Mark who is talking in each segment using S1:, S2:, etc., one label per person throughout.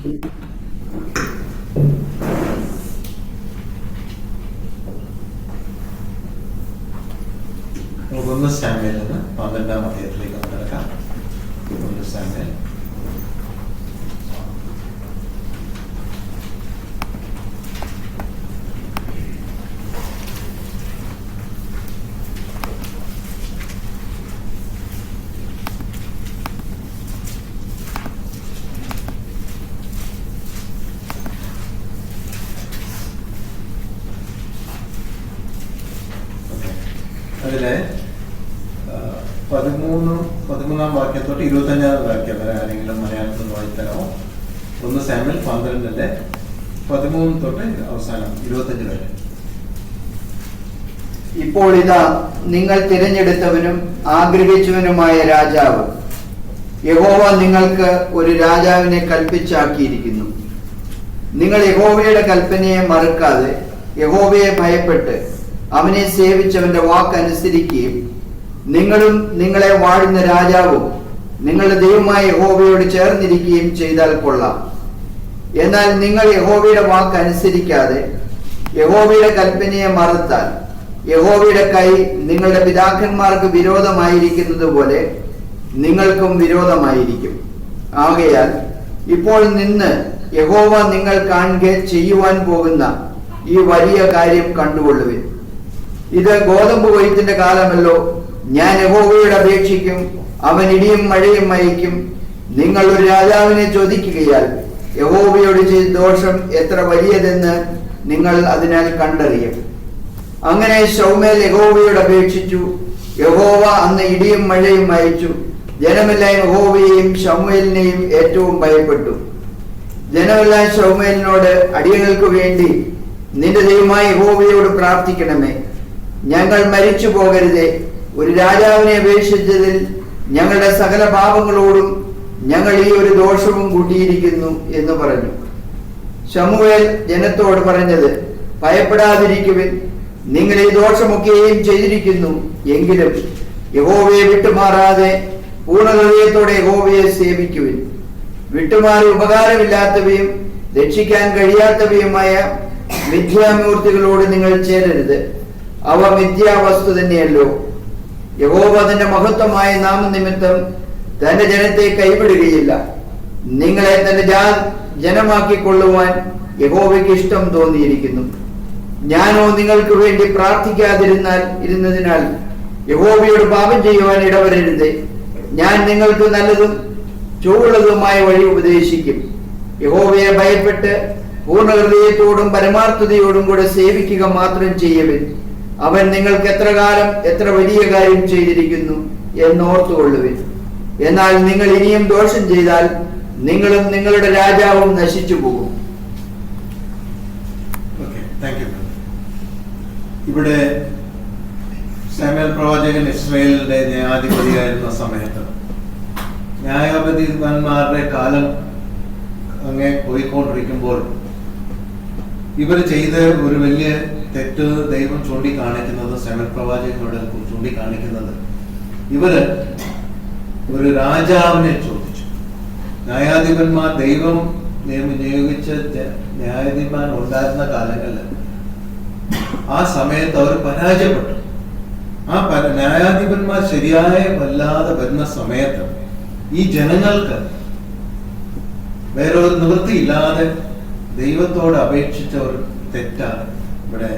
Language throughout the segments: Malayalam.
S1: ഒന്ന് സാമുവേൽ 12-ാം അധ്യായത്തിലേക്ക് കിടക്കാം. ഒന്ന് സാമുവേൽ അതിലെ 13-ാം വാക്യം തൊട്ട് 25-ാം വാക്യം വരെ ആരെങ്കിലും മലയാളത്തിൽ വായിത്തരാമോ? ഒന്ന് സാമുവേൽ 12-ന്റെ 13 തൊട്ട് അവസാനം 25 വരെ.
S2: ഇപ്പോൾ ഇതാ, നിങ്ങൾ തിരഞ്ഞെടുത്തവനും ആഗ്രഹിച്ചവനുമായ രാജാവ് യഹോവ നിങ്ങൾക്ക് ഒരു രാജാവിനെ കൽപ്പിച്ചാക്കിയിരിക്കുന്നു. നിങ്ങൾ യഹോവയുടെ കൽപ്പനയെ മറക്കാതെ യഹോവയെ ഭയപ്പെട്ട് അവനെ സേവിച്ചവന്റെ വാക്കനുസരിക്കുകയും നിങ്ങളും നിങ്ങളെ വാഴുന്ന രാജാവും നിങ്ങളുടെ ദൈവമായ യഹോവയോട് ചേർന്നിരിക്കുകയും ചെയ്താൽ കൊള്ളാം. എന്നാൽ നിങ്ങൾ യഹോവയുടെ വാക്കനുസരിക്കാതെ യഹോവയുടെ കൽപ്പനയെ മറത്താൽ യഹോവയുടെ കൈ നിങ്ങളുടെ പിതാക്കന്മാർക്ക് വിരോധമായിരിക്കുന്നത് പോലെ നിങ്ങൾക്കും വിരോധമായിരിക്കും. ആകയാൽ ഇപ്പോൾ നിന്ന് യഹോവ നിങ്ങൾ കാണുക ചെയ്യുവാൻ പോകുന്ന ഈ വലിയ കാര്യം കണ്ടുകൊള്ളുവിൻ. ഇത് ഗോതമ്പ് കൊയ്ത്തിന്റെ കാലമല്ലോ. ഞാൻ യഹോവയോട് അപേക്ഷിക്കും, അവൻ ഇടിയും മഴയും അയക്കും. നിങ്ങൾ ഒരു രാജാവിനെ ചോദിക്കുകയാൽ യഹോവയോട് ചെയ്ത ദോഷം എത്ര വലിയതെന്ന് നിങ്ങൾ അതിനാൽ കണ്ടറിയും. അങ്ങനെ ശൗമേൽ യഹോവയോട് അപേക്ഷിച്ചു. യഹോവ അന്ന് ഇടിയും മഴയും അയച്ചു. ജനമെല്ലാം യഹോവയെയും ശമൂവേലിനെയും ഏറ്റവും ഭയപ്പെട്ടു. ജനമെല്ലാം ശമൂവേലിനോട്, അടിയങ്ങൾക്ക് വേണ്ടി നിന്റെ ദൈവമായ യഹോവയോട് പ്രാർത്ഥിക്കണമേ, ഞങ്ങൾ മരിച്ചു പോകരുതേ. ഒരു രാജാവിനെ അപേക്ഷിച്ചതിൽ ഞങ്ങളുടെ സകല പാപങ്ങളോടും ഞങ്ങൾ ഈ ഒരു ദോഷവും കൂട്ടിയിരിക്കുന്നു എന്ന് പറഞ്ഞു. ശമൂവേൽ ജനത്തോട് പറഞ്ഞത്, ഭയപ്പെടാതിരിക്കുവിൻ, നിങ്ങൾ ഈ ദോഷമൊക്കെയും ചെയ്തിരിക്കുന്നു. എങ്കിലും യഹോവയെ വിട്ടുമാറാതെ പൂർണ്ണഹൃദയത്തോടെ യഹോവയെ സേവിക്കുവിൻ. വിട്ടുമാറി ഉപകാരമില്ലാത്തവയും രക്ഷിക്കാൻ കഴിയാത്തവയുമായ മിഥ്യാമൂർത്തികളോട് നിങ്ങൾ ചേരരുത്. അവ മിഥ്യാവസ്തു തന്നെയല്ലോ. യഹോവ തന്റെ മഹത്വമായ നാമനിമിത്തം തന്റെ ജനത്തെ കൈവിടുകയില്ല. നിങ്ങളെ തന്റെ ജനമാക്കിക്കൊള്ളുവാൻ യഹോവയ്ക്ക് ഇഷ്ടം തോന്നിയിരിക്കുന്നു. ഞാനോ നിങ്ങൾക്ക് വേണ്ടി ഇരുന്നതിനാൽ യഹോവയോട് പാപം ചെയ്യുവാൻ ഇടവരരുത്. ഞാൻ നിങ്ങൾക്ക് നല്ലതും ചൊവ്വുള്ളതുമായ വഴി ഉപദേശിക്കും. യഹോവയെ ഭയപ്പെട്ട് പൂർണ്ണ ഹൃദയത്തോടും പരമാർത്ഥതയോടും കൂടെ സേവിക്കുക മാത്രം ചെയ്യുവിൻ. അവൻ നിങ്ങൾക്ക് എത്ര കാലം എത്ര വലിയ കാര്യം ചെയ്തിരിക്കുന്നു എന്നോർത്തുകൊള്ളുവിൻ. എന്നാൽ നിങ്ങൾ ഇനിയും ദോഷം ചെയ്താൽ നിങ്ങളും നിങ്ങളുടെ രാജാവും നശിച്ചു പോകും.
S1: ഇവിടെ ശമൂവേൽ പ്രവാചകൻ ഇസ്രായേലിന്റെ ന്യായാധിപതിയായിരുന്ന സമയത്ത് ന്യായാധിപന്മാരുടെ കാലം അങ്ങേ പോയിക്കൊണ്ടിരിക്കുമ്പോൾ ഇവർ ചെയ്ത ഒരു വലിയ തെറ്റ് ദൈവം ചൂണ്ടിക്കാണിക്കുന്നത്, ശമൂവേൽ പ്രവാചകനോട് ചൂണ്ടിക്കാണിക്കുന്നത്, ഇവര് ഒരു രാജാവിനെ ചോദിച്ചു. ന്യായാധിപന്മാർ ദൈവം നിയോഗിച്ച ന്യായാധിപന്മാർ ഉണ്ടായിരുന്ന കാലങ്ങളിൽ ആ സമയത്ത് അവർ പരാജയപ്പെട്ടു. ആ ന്യായാധിപന്മാർ ശരിയായ വല്ലാതെ വരുന്ന സമയത്ത് ഈ ജനങ്ങൾക്ക് വേറൊരു നിവൃത്തിയില്ലാതെ ദൈവത്തോട് അപേക്ഷിച്ച ഒരു തെറ്റാണ് ഇവിടെ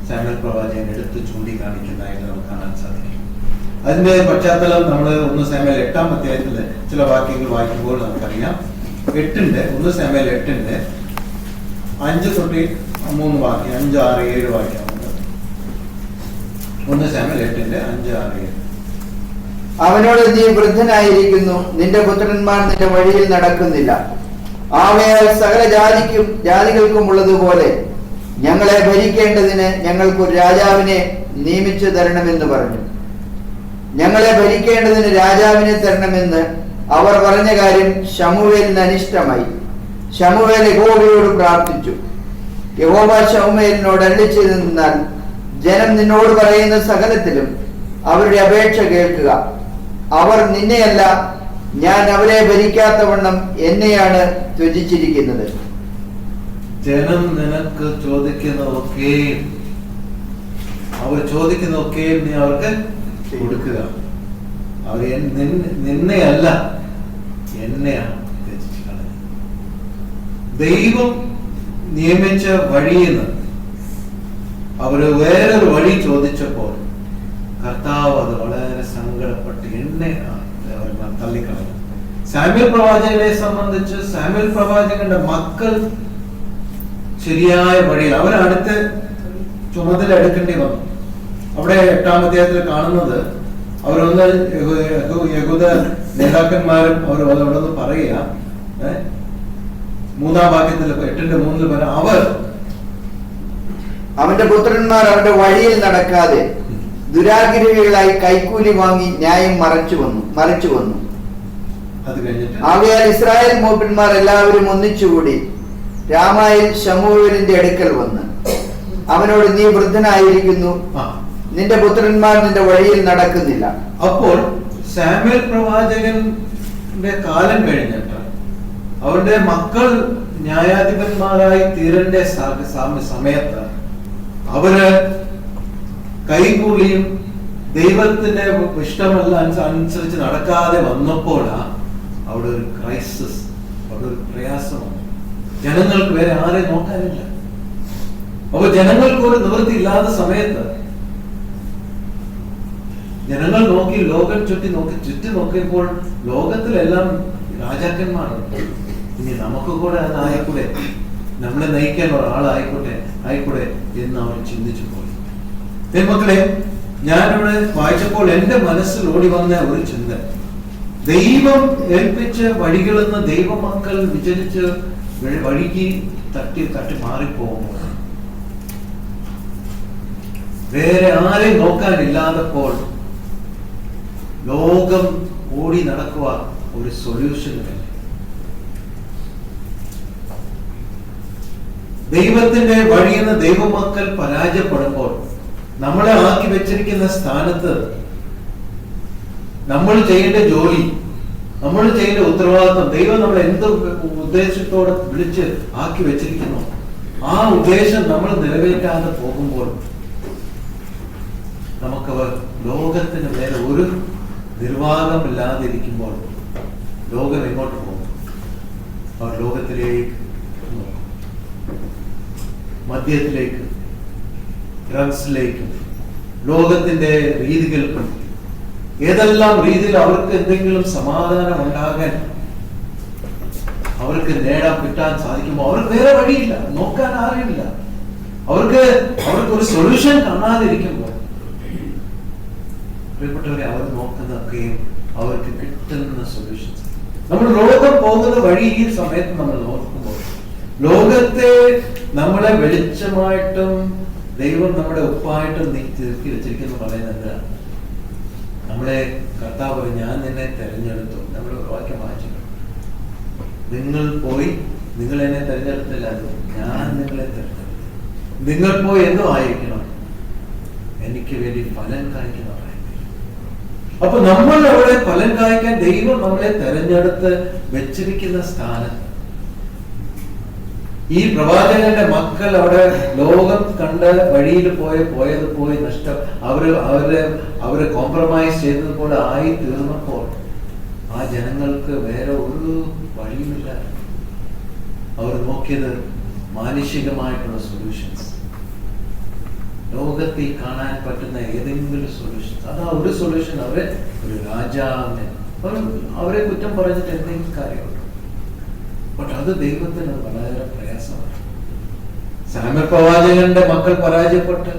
S1: ശമൂവേൽ പ്രവാചകൻ എടുത്ത് ചൂണ്ടിക്കാണിക്കുന്നതായിട്ട് നമുക്ക് കാണാൻ സാധിക്കും. അതിന്റെ പശ്ചാത്തലം നമ്മൾ 1 ശമൂവേൽ 8-ാം അധ്യായത്തിലെ ചില വാക്യങ്ങൾ വായിക്കുമ്പോൾ നമുക്കറിയാം. 1 ശമൂവേൽ 8-ന്റെ 5 തൊട്ട് 3 വാക്യം, 5, 6, 7 വാക്യം. 1 ശമൂവേൽ 8-ന്റെ 5, 6, 7.
S2: അവനോട്, നീ വൃദ്ധനായിരിക്കുന്നു, നിന്റെ പുത്രന്മാർ നിന്റെ വഴിയിൽ നടക്കുന്നില്ല. ആകയാൽ സകല ജാതികൾക്കും ഉള്ളതുപോലെ ഞങ്ങളെ ഭരിക്കേണ്ടതിന് ഞങ്ങൾക്കൊരു രാജാവിനെ നിയമിച്ചു തരണമെന്ന് പറഞ്ഞു. ഞങ്ങളെ ഭരിക്കേണ്ടതിന് രാജാവിനെ തരണമെന്ന് അവർ പറഞ്ഞ കാര്യം ശമൂവേലിന് അനിഷ്ടമായി. ശമൂവേൽ യഹോവയോട് പ്രാർത്ഥിച്ചു. യഹോവ ശമൂവേലിനോട് അരുളിച്ചെന്നാൽ, ജനം നിന്നോട് പറയുന്ന സകലത്തിലും അവരുടെ അപേക്ഷ കേൾക്കുക. അവർ നിന്നെയല്ല ഞാൻ അവരെ ഭരിക്കാത്തവണ്ണം എന്നെയാണ് ത്യജിച്ചിരിക്കുന്നത്.
S1: ജനം നിനക്ക് ചോദിക്കുന്നതൊക്കെ, അവർ ചോദിക്കുന്നതൊക്കെ നീ അവർക്ക് കൊടുക്കുക. അവർ നിന്നെയല്ല, എന്നെയാണ് ത്യജിച്ചു കളഞ്ഞത്. ദൈവം നിയമിച്ച വഴിയിൽ നിന്ന് അവര് വേറൊരു വഴി ചോദിച്ചപ്പോൾ കർത്താവ് അത് വളരെ സങ്കടപ്പെട്ട് എന്നെ അവർ തള്ളിക്കളഞ്ഞു. സാമുവേൽ പ്രവാചകനെ സംബന്ധിച്ച് സാമുവേൽ പ്രവാചകന്റെ മക്കൾ ശരിയായ വഴിയിൽ അവരടുത്ത് ചുമതല എടുക്കേണ്ടി വന്നു. അവിടെ 8-ാം അധ്യായത്തിൽ കാണുന്നത് അവരൊന്ന് യഹൂദ നേതാക്കന്മാരും അവർ അവിടെ പറയുക, 3-ാം വാക്യത്തിൽ 8:3 പറയാം, അവർ
S2: അവന്റെ പുത്രന്മാർ അവന്റെ വഴിയിൽ നടക്കാതെ ദുരാഗ്രഹികളായി കൈക്കൂലി വാങ്ങി ന്യായം മറച്ചു വന്നു.
S1: അത് കഴിഞ്ഞിട്ട്
S2: ആകയാൽ ഇസ്രായേൽ മൂപ്പന്മാർ എല്ലാവരും ഒന്നിച്ചുകൂടി രാമായിൽ ശമൂവേലിന്റെ അടുക്കൽ വന്ന് അവനോട്, നീ വൃദ്ധനായിരിക്കുന്നു, നിന്റെ പുത്രന്മാർ നിന്റെ വഴിയിൽ നടക്കുന്നില്ല.
S1: അപ്പോൾ സാമുവേൽ പ്രവാചകന്റെ കാലം കഴിഞ്ഞിട്ട് അവരുടെ മക്കൾ ന്യായാധിപന്മാരായി തീരേണ്ട സമയത്ത് അവര് കൈകൂലിയും ദൈവത്തിന്റെ ഇഷ്ടമല്ല അനുസരിച്ച് നടക്കാതെ വന്നപ്പോഴാ അവിടെ ഒരു ക്രൈസിസ്, അവിടെ ഒരു പ്രയാസമാണ്. ജനങ്ങൾക്ക് വേറെ ആരെ നോക്കാനില്ല. അപ്പൊ ജനങ്ങൾക്ക് ഒരു നിവൃത്തി ഇല്ലാത്ത സമയത്ത് ജനങ്ങൾ നോക്കി, ലോകം ചുറ്റി നോക്കിയപ്പോൾ ലോകത്തിലെല്ലാം രാജാക്കന്മാരുണ്ട്. ഇനി നമുക്ക് കൂടെ അതായിക്കൂടെ, നമ്മളെ നയിക്കാൻ ഒരാളായിക്കോട്ടെ എന്ന് അവർ ചിന്തിച്ചു പോയി. മക്കളെ, ഞാനിവിടെ വായിച്ചപ്പോൾ എന്റെ മനസ്സിൽ ഓടി വന്ന ഒരു ചിന്ത, ദൈവം ഏൽപ്പിച്ച വഴികളെന്ന് ദൈവമക്കൾ വിചരിച്ച് വഴിക്ക് തട്ടി മാറിപ്പോകുമ്പോൾ, വേറെ ആരെയും നോക്കാനില്ലാതപ്പോൾ ലോകം ഓടി നടക്കുക ഒരു സൊല്യൂഷൻ വേണ്ടി. ദൈവത്തിന്റെ വഴിയെന്ന് ദൈവമക്കൾ പരാജയപ്പെടുമ്പോൾ നമ്മളെ ആക്കി വെച്ചിരിക്കുന്ന സ്ഥാനത്ത് നമ്മൾ ചെയ്യേണ്ട ജോലി, നമ്മൾ ചെയ്യേണ്ട ഉത്തരവാദിത്വം, ദൈവം നമ്മളെ എന്ത് ഉദ്ദേശത്തോടെ വിളിച്ച് ആക്കി വെച്ചിരിക്കുന്നു, ആ ഉദ്ദേശം നമ്മൾ നിറവേറ്റാതെ പോകുമ്പോൾ നമുക്ക് ലോകത്തിന് വേറെ ഒരു നിർവാഹമില്ലാതിരിക്കുമ്പോൾ ലോകം എങ്ങോട്ട് പോകും? അവർ ലോകത്തിലേക്ക് നോക്കും, മദ്യത്തിലേക്ക്, ഡ്രഗ്സിലേക്കും, ലോകത്തിന്റെ രീതികൾക്കും, ഏതെല്ലാം രീതിയിൽ അവർക്ക് എന്തെങ്കിലും സമാധാനം ഉണ്ടാകാൻ, അവർക്ക് കിട്ടാൻ സാധിക്കുമ്പോൾ അവർക്ക് വേറെ വഴിയില്ല, നോക്കാൻ ആരുമില്ല. അവർക്ക് ഒരു സൊല്യൂഷൻ കാണാതിരിക്കുമ്പോൾ പ്രിയപ്പെട്ടവരെ, അവർ നോക്കുന്നതൊക്കെയും അവർക്ക് കിട്ടുന്ന സൊല്യൂഷൻസ്. നമ്മൾ ലോകം പോകുന്ന വഴി ഈ സമയത്ത് നമ്മൾ നോക്കുമ്പോൾ ലോകത്തെ നമ്മളെ വെളിച്ചമായിട്ടും ദൈവം നമ്മുടെ ഉപ്പായിട്ടും തീർക്കി വെച്ചിരിക്കുന്നു പറയുന്നത്. നമ്മളെ കർത്താവ് ഞാൻ നിന്നെ തെരഞ്ഞെടുത്തു, നമ്മൾ ഒരു വാക്യം വായിച്ചു, നിങ്ങൾ എന്നെ തെരഞ്ഞെടുത്തില്ല, ഞാൻ നിങ്ങളെ തെരഞ്ഞെടുത്തു. നിങ്ങൾ പോയി എന്തോ ആയിരിക്കണം, എനിക്ക് വേണ്ടി ഫലം കായ്ക്കുന്നവരായി. അപ്പൊ നമ്മൾ അവിടെ ഫലം കായ്ക്കാൻ ദൈവം നമ്മളെ തെരഞ്ഞെടുത്ത് വെച്ചിരിക്കുന്ന സ്ഥാനത്ത് ഈ പ്രവാചകന്റെ മക്കൾ അവിടെ ലോകം കണ്ട വഴിയിൽ പോയി നഷ്ടം, അവര് കോംപ്രമൈസ് ചെയ്തതുപോലെ ആയി തീർന്നപ്പോൾ ആ ജനങ്ങൾക്ക് വേറെ ഒരു വഴിയുമില്ല. അവർ നോക്കിയത് മാനുഷികമായിട്ടുള്ള സൊല്യൂഷൻസ്, ലോകത്തിൽ കാണാൻ പറ്റുന്ന ഏതെങ്കിലും സൊല്യൂഷൻസ്. അതാ ഒരു സൊല്യൂഷൻ. ഒരു രാജാവിനെ അവരെ കുറ്റം പറഞ്ഞിട്ട് എന്തെങ്കിലും കാര്യമുണ്ട്. പക്ഷെ അത് ദൈവത്തിന് വളരെ പ്രയാസമാണ്. സാമുവേൽ പ്രവാചകന്റെ മക്കൾ പരാജയപ്പെട്ട്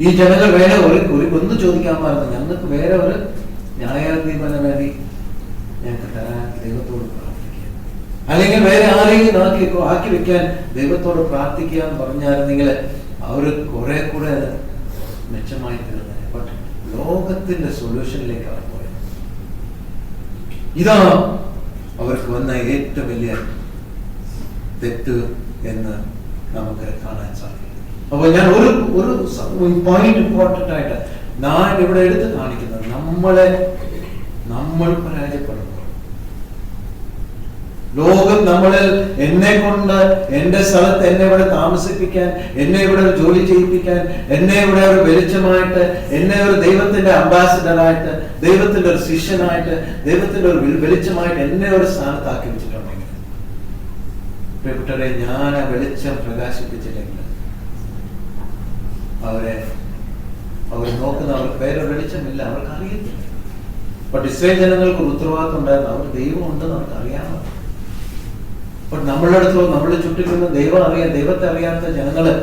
S1: ഈ ജനങ്ങൾ വേറെ ഒന്ന് ചോദിക്കാൻ പറഞ്ഞു, ഞങ്ങൾക്ക് വേറെ ഒരു ന്യായാധിപന വേണ്ടി ഞങ്ങൾക്ക് തരാൻ ദൈവത്തോട് പ്രാർത്ഥിക്കുക, അല്ലെങ്കിൽ വേറെ ആരെയും ആക്കി വെക്കാൻ ദൈവത്തോട് പ്രാർത്ഥിക്കുക എന്ന് പറഞ്ഞായിരുന്നെങ്കിൽ അവര് കുറെ കൂടെ മെച്ചമായി തീർന്നെ. ബട്ട് ലോകത്തിന്റെ സൊല്യൂഷനിലേക്ക് അവർ പോയത്. ഇതാണ് അവർക്ക് വന്ന ഏറ്റവും വലിയ തെറ്റ് എന്ന് നമുക്ക് കാണാൻ സാധിക്കും. അപ്പൊ ഞാൻ ഒരു പോയിന്റ് ഇമ്പോർട്ടന്റ് ആയിട്ട് ഞാൻ ഇവിടെ എടുത്ത് കാണിക്കുന്നത്, നമ്മൾ പരാജയപ്പെടുമ്പോൾ ലോകം നമ്മളിൽ എന്നെ കൊണ്ട് എന്റെ സ്ഥലത്ത് എന്നെ ഇവിടെ താമസിപ്പിക്കാൻ, എന്നെ ഇവിടെ ഒരു ജോലി ചെയ്യിപ്പിക്കാൻ, എന്നെ ഇവിടെ ഒരു വെളിച്ചമായിട്ട്, എന്നെ ഒരു ദൈവത്തിന്റെ അംബാസിഡറായിട്ട്, ദൈവത്തിന്റെ ഒരു ശിഷ്യനായിട്ട്, ദൈവത്തിന്റെ ഒരു വെളിച്ചമായിട്ട് എന്നെ ഒരു സ്ഥാനത്താക്കി വെച്ചിട്ടുണ്ടെങ്കിൽ, പ്രിയപ്പെട്ടവരെ, ഞാൻ ആ വെളിച്ചം പ്രകാശിപ്പിച്ചില്ലെങ്കിൽ അവർ നോക്കുന്ന, അവർക്ക് വേറെ വെളിച്ചമില്ല, അവർക്ക് അറിയത്തില്ല. ബട്ട് ഇസ്രായേൽ ജനങ്ങൾക്ക് ഒരു ഉത്തരവാദിത്വം ഉണ്ടായിരുന്നു, അവർ ദൈവം ഉണ്ടെന്ന് അവർക്ക് അറിയാമോ? ബട്ട് നമ്മളുടെ അടുത്തോ നമ്മളുടെ ചുറ്റിലുള്ള ദൈവത്തെ അറിയാത്ത ജനങ്ങള്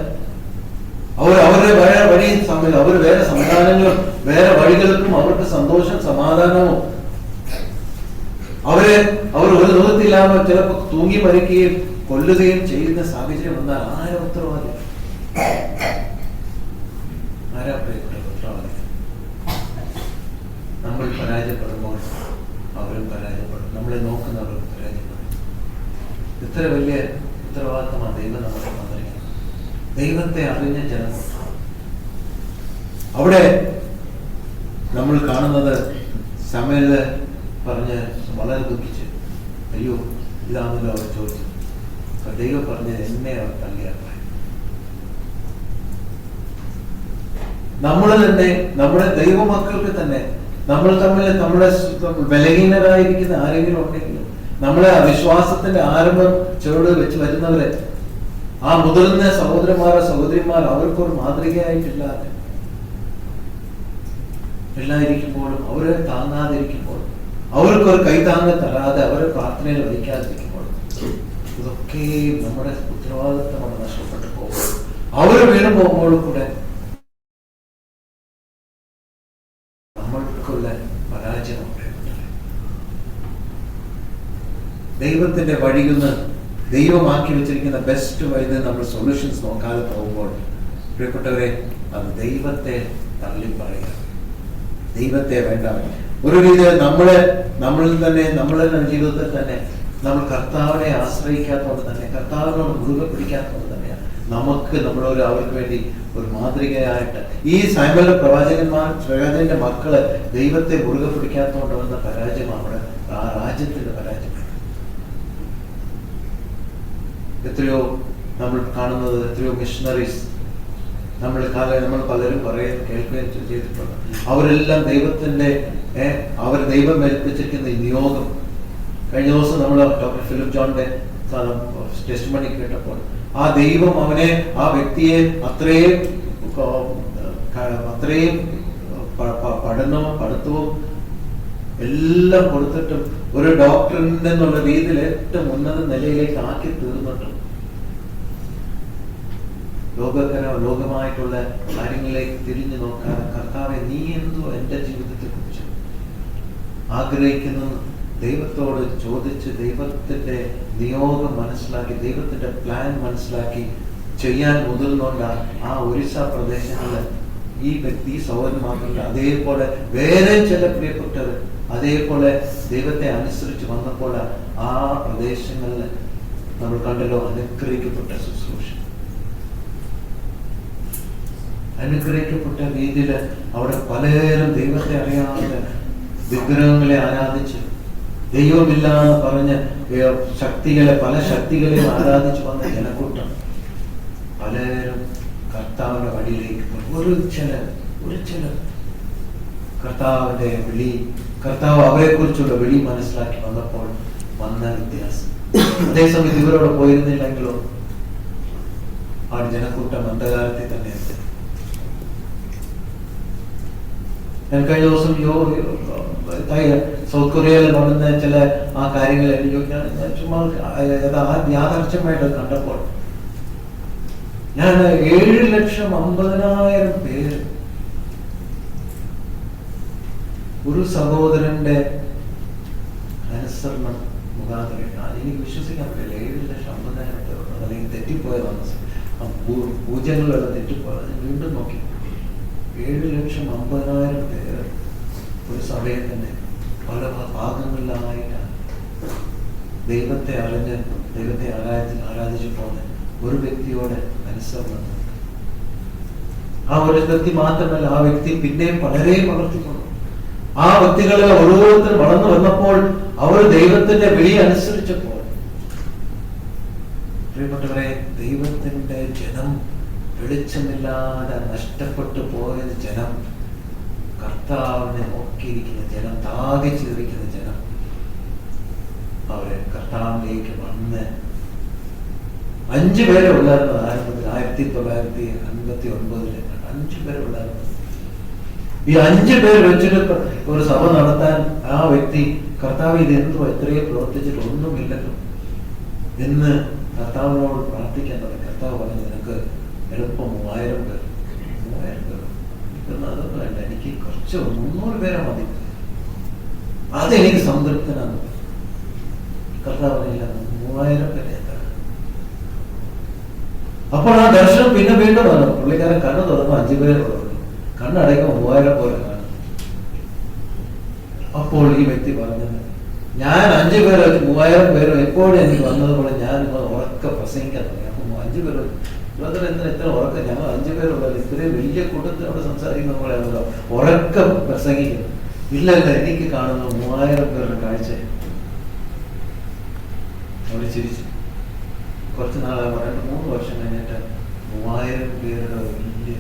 S1: അവരുടെ വേറെ വഴിയും അവർ വേറെ സംവിധാനങ്ങളും വേറെ വഴികൾക്കും അവർക്ക് സന്തോഷം സമാധാനവും അവർ ഒരു നിവൃത്തിയില്ലാതെ ചിലപ്പോൾ തൂങ്ങി മരിക്കുകയും കൊല്ലുകയും ചെയ്യുന്ന സാഹചര്യം വന്നാൽ ആരാ ഉത്തരവാദി? ആരാ ഉത്തരവാദി? നമ്മൾ പരാജയപ്പെടുമ്പോൾ അവരും പരാജയപ്പെടും, നമ്മളെ നോക്കുന്നവരും പരാജയപ്പെടും. ഇത്ര വലിയ ഉത്തരവാദിത്തമാണ് ദൈവം നമ്മളെ തന്നിരിക്കുന്നത്. ദൈവത്തെ അറിഞ്ഞ ജനം. അവിടെ നമ്മൾ കാണുന്നത് സമയത്ത് പറഞ്ഞ് വളരെ ദുഃഖിച്ച്, അയ്യോ ഇതാണല്ലോ അവർ ചോദിച്ചത്. അപ്പൊ ദൈവം പറഞ്ഞത് എന്നെ അവർ തള്ളിയാക്കാൻ. നമ്മൾ തന്നെ നമ്മുടെ ദൈവമക്കൾക്ക് തന്നെ നമ്മൾ തമ്മിൽ നമ്മുടെ ബലഹീനരായിരിക്കുന്ന ആരെങ്കിലും ഉണ്ടെങ്കിലും നമ്മളെ വിശ്വാസത്തിന്റെ ആരംഭം ചുവട് വെച്ച് വരുന്നവരെ, ആ മുതിർന്ന സഹോദരന്മാർ അവർക്കൊരു മാതൃകയായിട്ടില്ലാതെ എല്ലായിരിക്കുമ്പോഴും, അവരെ താങ്ങാതിരിക്കുമ്പോഴും, അവർക്കൊരു കൈതാങ്ങ് തരാതെ, അവരെ പ്രാർത്ഥനയിൽ വഹിക്കാതിരിക്കുമ്പോഴും, ഇതൊക്കെ നമ്മുടെ ഉത്തരവാദിത്തമാണ് നഷ്ടപ്പെട്ടു പോകുമ്പോൾ, അവർ വീണു പോകുമ്പോഴും കൂടെ നമ്മൾക്കുള്ള പരാജയമുണ്ട്. ദൈവത്തിന്റെ വഴിയിൽ നിന്ന് ദൈവമാക്കി വെച്ചിരിക്കുന്ന ബെസ്റ്റ് വഴി നമ്മൾ സൊല്യൂഷൻസ് നോക്കാതെ പോകുമ്പോൾ, പ്രിയപ്പെട്ടവരെ, അത് ദൈവത്തെ തള്ളി പറയുക, ദൈവത്തെ വേണ്ട. ഒരു രീതിയിൽ നമ്മളിൽ തന്നെ, നമ്മളുടെ ജീവിതത്തിൽ തന്നെ നമ്മൾ കർത്താവിനെ ആശ്രയിക്കാത്തതുകൊണ്ട് തന്നെ, കർത്താവിനോട് മുറുകെ പിടിക്കാത്തതുകൊണ്ട് തന്നെയാണ് നമുക്ക് അവർക്ക് വേണ്ടി ഒരു മാതൃകയായിട്ട് ഈ സാമുവേൽ പ്രവാചകന്റെ മക്കള് ദൈവത്തെ മുറുകെ പിടിക്കാത്തതുകൊണ്ട് വന്ന പരാജയമാണ് ആ രാജ്യത്തിന്റെ പരാജയം. എത്രയോ നമ്മൾ കാണുന്നത്, എത്രയോ മിഷണറീസ് നമ്മൾ പലരും കേൾക്കുകയും ചെയ്തിട്ടുണ്ട്. അവരെല്ലാം അവർ ദൈവം ഏൽപ്പിച്ചിരിക്കുന്ന ഈ നിയോഗം. കഴിഞ്ഞ ദിവസം നമ്മൾ ഡോക്ടർ ഫിലിപ്പ് ജോണിന്റെ ടെസ്റ്റിമണി കേട്ടപ്പോൾ ആ ദൈവം ആ വ്യക്തിയെ അത്രയും പഠിത്തവും എല്ലാം കൊടുത്തിട്ടും ഒരു ഡോക്ടറിന്റെ എന്നുള്ള രീതിയിൽ ഏറ്റവും ഉന്നത നിലയിലേക്ക് ആക്കി തീർന്നിട്ടും ലോകമായിട്ടുള്ള കാര്യങ്ങളിലേക്ക് തിരിഞ്ഞു നോക്കാതെ, കർത്താവെ നീ എന്തോ എന്റെ ജീവിതത്തെ കുറിച്ച് ആഗ്രഹിക്കുന്നു ദൈവത്തോട് ചോദിച്ച്, ദൈവത്തിന്റെ നിയോഗം മനസ്സിലാക്കി, ദൈവത്തിന്റെ പ്ലാൻ മനസ്സിലാക്കി ചെയ്യാൻ മുതിർന്നുകൊണ്ടാണ് ആ ഒറീസ പ്രദേശങ്ങളിൽ ഈ വ്യക്തി സഹോദരന്മാർക്ക് അതേപോലെ വേറെ ചില പ്രിയപ്പെട്ടവർ അതേപോലെ ദൈവത്തെ അനുസരിച്ച് വന്നപ്പോൾ ആ പ്രദേശങ്ങളിൽ നമ്മൾ കണ്ടല്ലോ അനുഗ്രഹിക്കപ്പെട്ട ശുശ്രൂഷ, അനുഗ്രഹിക്കപ്പെട്ട രീതിയിൽ അവിടെ പലരും ദൈവത്തെ അറിയാതെ വിഗ്രഹങ്ങളെ ആരാധിച്ച്, ദൈവമില്ലാന്ന് പറഞ്ഞ് പല ശക്തികളെയും ആരാധിച്ചു വന്ന ജനക്കൂട്ടം പലരും കർത്താവിന്റെ വഴിയിലേക്ക് ഒരു ചില കർത്താവിന്റെ വിളി, കർത്താവ് അവരെ കുറിച്ചുള്ള വിളി മനസ്സിലാക്കി വന്നപ്പോൾ വന്ന വ്യത്യാസം. അതേസമയം ഇവരോട് പോയിരുന്നില്ലെങ്കിലോ ആ ജനക്കൂട്ടം അന്ധകാരത്തിൽ തന്നെ. ഞാൻ കഴിഞ്ഞ ദിവസം സൗത്ത് കൊറിയയിൽ നടന്ന ചില ആ കാര്യങ്ങൾ ഞാൻ ചുമ്മാ യാഥാർത്ഥ്യമായിട്ട് കണ്ടപ്പോൾ ഞാൻ 7,50,000 പേര് ഒരു സഹോദരന്റെ അനുസരണം മുഖാന്തരം, എനിക്ക് വിശ്വസിക്കാൻ പറ്റില്ല. 7,50,000 പേർ അല്ലെങ്കിൽ തെറ്റിപ്പോയതാണ്, പൂജകളിലുള്ള തെറ്റിപ്പോയത്. വീണ്ടും നോക്കി 7,50,000 പേര് ഒരു സഭയെ തന്നെ പല ഭാഗങ്ങളിലായിട്ടാണ് ദൈവത്തെ അറിഞ്ഞ് ദൈവത്തെ ആരാധിച്ചു പോകുന്ന ഒരു വ്യക്തിയോട് അനുസരണം. ആ ഒരു വ്യക്തി മാത്രമല്ല, ആ വ്യക്തി പിന്നെയും പലരെയും വളർത്തിക്കൊണ്ടു. ആ വ്യക്തികളെ ഓരോരുത്തർ വളർന്നു വന്നപ്പോൾ അവർ ദൈവത്തിന്റെ വിളി അനുസരിച്ചപ്പോൾ പ്രിയപ്പെട്ടവരെ, ദൈവത്തിന്റെ ജനം, വെളിച്ചമില്ലാതെ നഷ്ടപ്പെട്ടു പോയ ജനം, കർത്താവിനെ നോക്കിയിരിക്കുന്ന ജനം, ദാഹിച്ചിരിക്കുന്ന ജനം, അവരെ കർത്താവിലേക്ക് വന്ന് 5 പേരെ ഉള്ളായിരുന്നത് ആരംഭത്തിൽ 1959 5 പേരെ ഉള്ളായിരുന്നത്. ഈ 5 പേര് വെച്ചിട്ട് ഒരു സഭ നടത്താൻ ആ വ്യക്തി കർത്താവ് ഇത് എന്തോ എത്രയോ പ്രവർത്തിച്ചിട്ട് ഒന്നുമില്ലല്ലോ എന്ന് കർത്താവിനോട് പ്രാർത്ഥിക്കാൻ തുടങ്ങി. കർത്താവ് പറഞ്ഞു, നിനക്ക് എളുപ്പം 3000 പേർ. അതൊന്നും വേണ്ട, എനിക്ക് കുറച്ച് 300 പേരെ മതി, അതെനിക്ക് സംതൃപ്തനാണ്. കർത്താവ് പറഞ്ഞില്ല, 3000 പേരെ. അപ്പോൾ ആ ദർശനം പിന്നെ വീണ്ടും വന്നു. പുള്ളിക്കാരൻ കണ്ണ് തുറന്നു 5 പേരുള്ളൂ, കണ്ണടയ്ക്കുമ്പോൾ 3000 പോലെ കാണും. അപ്പോൾ ഈ വ്യക്തി പറഞ്ഞത്, ഞാൻ 5 പേര് വെച്ച് 3000 പേരും എപ്പോഴും എനിക്ക് വന്നതുപോലെ ഞാൻ ഉറക്കെ പ്രസംഗിക്കാൻ തുടങ്ങി. അപ്പൊ 5 പേര് എന്തിനാ ഇത്ര ഉറക്കം? ഞങ്ങൾ 5 പേരുള്ളത് ഇത്രയും വലിയ കൂട്ടത്തിനോട് സംസാരിക്കുന്ന പോലെയാണല്ലോ ഉറക്കം പ്രസംഗിക്കുന്നത്. ഇല്ലല്ല, എനിക്ക് കാണുന്ന 3000 പേരുടെ കാഴ്ച. അവർ ചിരിച്ചു. കുറച്ച് നാളെ 3 വർഷം കഴിഞ്ഞിട്ട് 3000 പേരുടെ വലിയ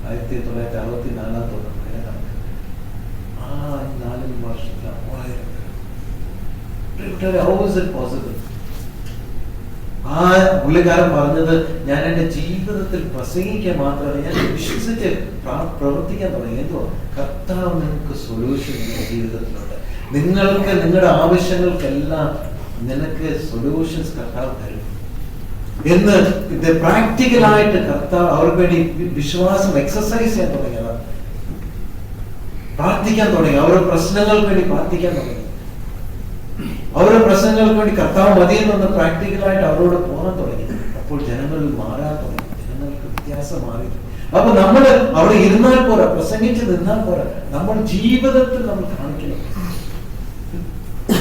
S1: 1964 തോന്നുന്നു കണക്ക്. ആ 4 വർഷത്തിൽ 3000 പേര്. How is it possible? ആ പുള്ളിക്കാരൻ പറഞ്ഞത്, ഞാൻ എൻ്റെ ജീവിതത്തിൽ പ്രസംഗിക്കാൻ മാത്രമല്ല, ഞാൻ വിശ്വസിച്ച് പ്രവർത്തിക്കാൻ തുടങ്ങി. എന്തോ കർത്താവ് നിങ്ങൾക്ക് സൊല്യൂഷൻ നിങ്ങളുടെ ജീവിതത്തിലുണ്ട്. നിങ്ങൾക്ക് നിങ്ങളുടെ ആവശ്യങ്ങൾക്കെല്ലാം നിനക്ക് സൊല്യൂഷൻസ് കർത്താവ് തരും എന്ന് ഇത് പ്രാക്ടിക്കലായിട്ട് കർത്താവ് അവർക്ക് വേണ്ടി വിശ്വാസം എക്സസൈസ് ചെയ്യാൻ തുടങ്ങിയതാണ്. പ്രാർത്ഥിക്കാൻ തുടങ്ങി. അവരുടെ പ്രശ്നങ്ങൾക്ക് വേണ്ടി പ്രാർത്ഥിക്കാൻ തുടങ്ങി. അവരുടെ പ്രശ്നങ്ങൾക്ക് വേണ്ടി കർത്താവ് മതിയെന്നൊന്ന് പ്രാക്ടിക്കലായിട്ട് അവരോട് പോകാൻ തുടങ്ങി. അപ്പോൾ ജനങ്ങൾ മാറാൻ തുടങ്ങി. ജനങ്ങൾക്ക് വ്യത്യാസം മാറി. അപ്പൊ നമ്മൾ അവിടെ ഇരുന്നാൽ പോരാ, പ്രസംഗിച്ച് നിന്നാൽ പോരാ, നമ്മൾ ജീവിതത്തിൽ നമ്മൾ കാണിക്കണം.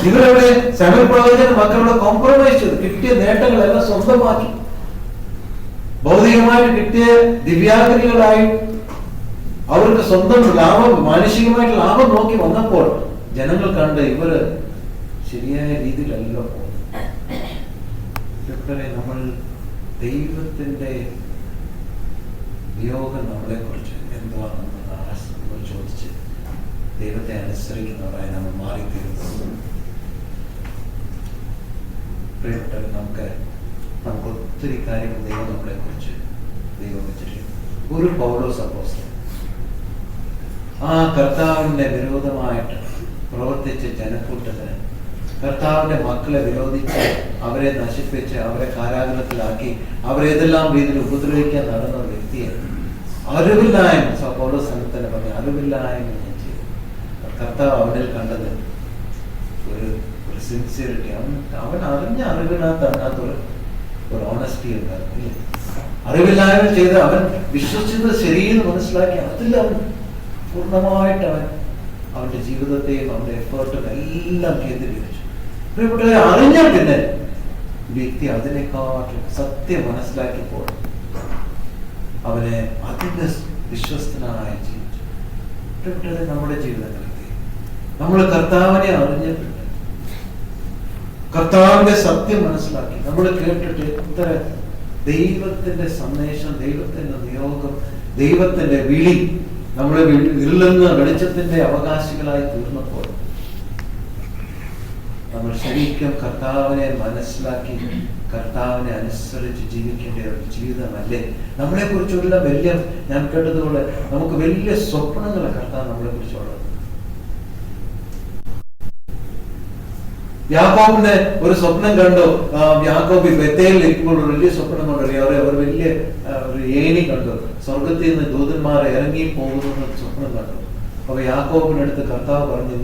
S1: ഇവരവിടെ ശമൂവേൽ പ്രവാചകന്റെ മക്കളുടെ കോംപ്രമൈസ് ചെയ്തു. കിട്ടിയ നേട്ടങ്ങളെല്ലാം സ്വന്തമാക്കി. ഭൗതികമായിട്ട് കിട്ടിയ ദിവ്യാഗ്നികളായി അവർക്ക് സ്വന്തം ലാഭം, മാനുഷികമായിട്ട് ലാഭം നോക്കി വന്നപ്പോൾ ജനങ്ങൾ കണ്ട് ഇവര് ശരിയായ രീതിയിലല്ലോ പോകുന്നത്. നമ്മൾ ദൈവത്തിന്റെ നിയോഗം നമ്മളെ കുറിച്ച് എന്തുവാണെന്ന് ചോദിച്ച് ദൈവത്തെ അനുസരിക്കുന്നവരായി നമ്മൾ മാറിത്തീരുന്നു. പ്രിയപ്പെട്ടവർ, നമുക്ക് ഒത്തിരി കാര്യങ്ങൾ ദൈവം നമ്മളെ കുറിച്ച് ദൈവം വെച്ചിട്ടുണ്ട്. ഒരു പൗലോസ് അപ്പോസ്തലൻ ആ കർത്താവിന്റെ വിരോധമായിട്ട് പ്രവർത്തിച്ച ജനക്കൂട്ടത്തിന്, കർത്താവിന്റെ മക്കളെ വിരോധിച്ച് അവരെ നശിപ്പിച്ച് അവരെ കാരാഗ്രഹത്തിലാക്കി അവരെ ഏതെല്ലാം രീതിയിൽ ഉപദ്രവിക്കാൻ നടന്ന ഒരു വ്യക്തിയെ അറിവില്ലായ്മ പൗലോസ് തന്നെ പറഞ്ഞു, അറിവില്ലായ്മ ഞാൻ ചെയ്തു. കർത്താവ് അവനിൽ കണ്ടത് ഒരു സിൻസിയറിറ്റി. അവൻ അറിഞ്ഞ അറിവിനകത്ത് ഒരു ഓണസ്റ്റി ഉണ്ടായിരുന്നു. അറിവില്ലായ്മ ചെയ്ത് അവൻ വിശ്വസിച്ചത് ശരിയെന്ന് മനസ്സിലാക്കി അതിൽ അവൻ പൂർണ്ണമായിട്ട് അവന്റെ ജീവിതത്തെയും അവന്റെ എഫേർട്ടും എല്ലാം കേന്ദ്രീകരിച്ചു. അറിഞ്ഞാൽ പിന്നെ വ്യക്തി അതിനെക്കാട്ടും സത്യം മനസ്സിലാക്കിയപ്പോൾ അവനെ അതിന്റെ വിശ്വസ്തനായി ജീവിച്ചു. നമ്മുടെ ജീവിതങ്ങളിൽ നമ്മൾ കർത്താവിനെ അറിഞ്ഞിട്ടുണ്ട്, കർത്താവിന്റെ സത്യം മനസ്സിലാക്കി, നമ്മൾ കേട്ടിട്ട് എത്ര ദൈവത്തിന്റെ സന്ദേശം, ദൈവത്തിന്റെ നിയോഗം, ദൈവത്തിന്റെ വിളി നമ്മളെ ഇരുളുന്ന വെളിച്ചത്തിന്റെ അവകാശികളായി തീർന്നപ്പോൾ നമ്മൾ ശരിക്കും കർത്താവിനെ മനസ്സിലാക്കി കർത്താവിനെ അനുസരിച്ച് ജീവിക്കേണ്ട ഒരു ജീവിതമല്ലേ നമ്മളെ കുറിച്ചുള്ള വലിയ, ഞാൻ കേട്ടതുപോലെ നമുക്ക് വലിയ സ്വപ്നങ്ങളെ കർത്താവ് നമ്മളെ കുറിച്ചുള്ളത്. യാക്കോബിന്റെ ഒരു സ്വപ്നം കണ്ടു. യാക്കോബ് ബത്തേലിൽ ഇരിക്കുമ്പോൾ ഒരു വലിയ സ്വപ്നം കണ്ടു. അവർ വലിയ ഒരു ഏണി കണ്ടു. സ്വർഗത്തിൽ നിന്ന് ദൂതന്മാർ ഇറങ്ങി പോകുന്ന സ്വപ്നം കണ്ടു. അപ്പൊ യാക്കോബിനടുത്ത് കർത്താവ് പറഞ്ഞു,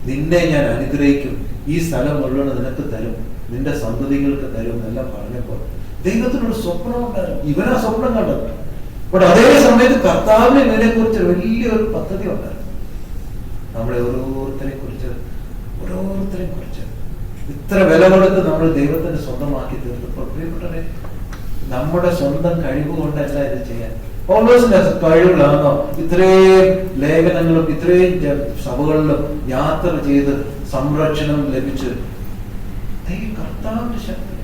S1: നിന്നെ ഞാൻ അനുഗ്രഹിക്കും, ഈ സ്ഥലം മുഴുവൻ നിനക്ക് തരും, നിന്റെ സന്തതികൾക്ക് തരും എന്നെല്ലാം പറഞ്ഞപ്പോൾ ദൈവത്തിനൊരു സ്വപ്നം ഉണ്ടായിരുന്നു. ഇവനാ സ്വപ്നം കണ്ടത്. ബട്ട് അതേ സമയത്ത് കർത്താവിനെ ഇതിനെ കുറിച്ച് വലിയൊരു പദ്ധതി ഉണ്ടായിരുന്നു. നമ്മളെ ഓരോരുത്തരെ കുറിച്ച് ഇത്ര വില കൊടുത്ത് നമ്മൾ ദൈവത്തിന് സ്വന്തമാക്കി തീർത്തപ്പോൾ പ്രിയപ്പെട്ടവരെ, നമ്മുടെ സ്വന്തം കഴിവ് കൊണ്ടല്ല ഇത് ചെയ്യാൻ. പൗലോസിന്റെ കഴിവുകളാണോ ഇത്രയും ലേഖനങ്ങളും ഇത്രയും സഭകളിലും യാത്ര ചെയ്ത് സംരക്ഷണം ലഭിച്ച്? കർത്താവിന്റെ ശക്തി,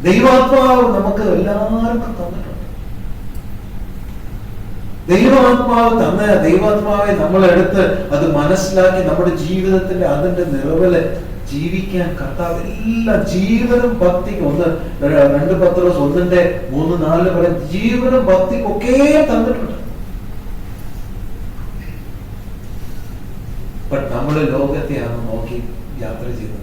S1: ദൈവാത്മാവ് നമുക്ക് എല്ലാവർക്കും തന്നിട്ടുണ്ട്. ദൈവാത്മാവ് തന്ന ദൈവാത്മാവെ നമ്മളെടുത്ത് അത് മനസ്സിലാക്കി നമ്മുടെ ജീവിതത്തിന്റെ അതിന്റെ നിറവില് ജീവിക്കാൻ കർത്താവ് എല്ലാ ജീവനും ഭക്തിക്കും 2 പത്രോസ് 1:3-4 വരെ ജീവനും ഭക്തിക്കൊക്കെ തന്നിട്ടുണ്ട്. ബട്ട് നമ്മള് ലോകത്തെയാണ് നോക്കി യാത്ര ചെയ്യുന്നത്.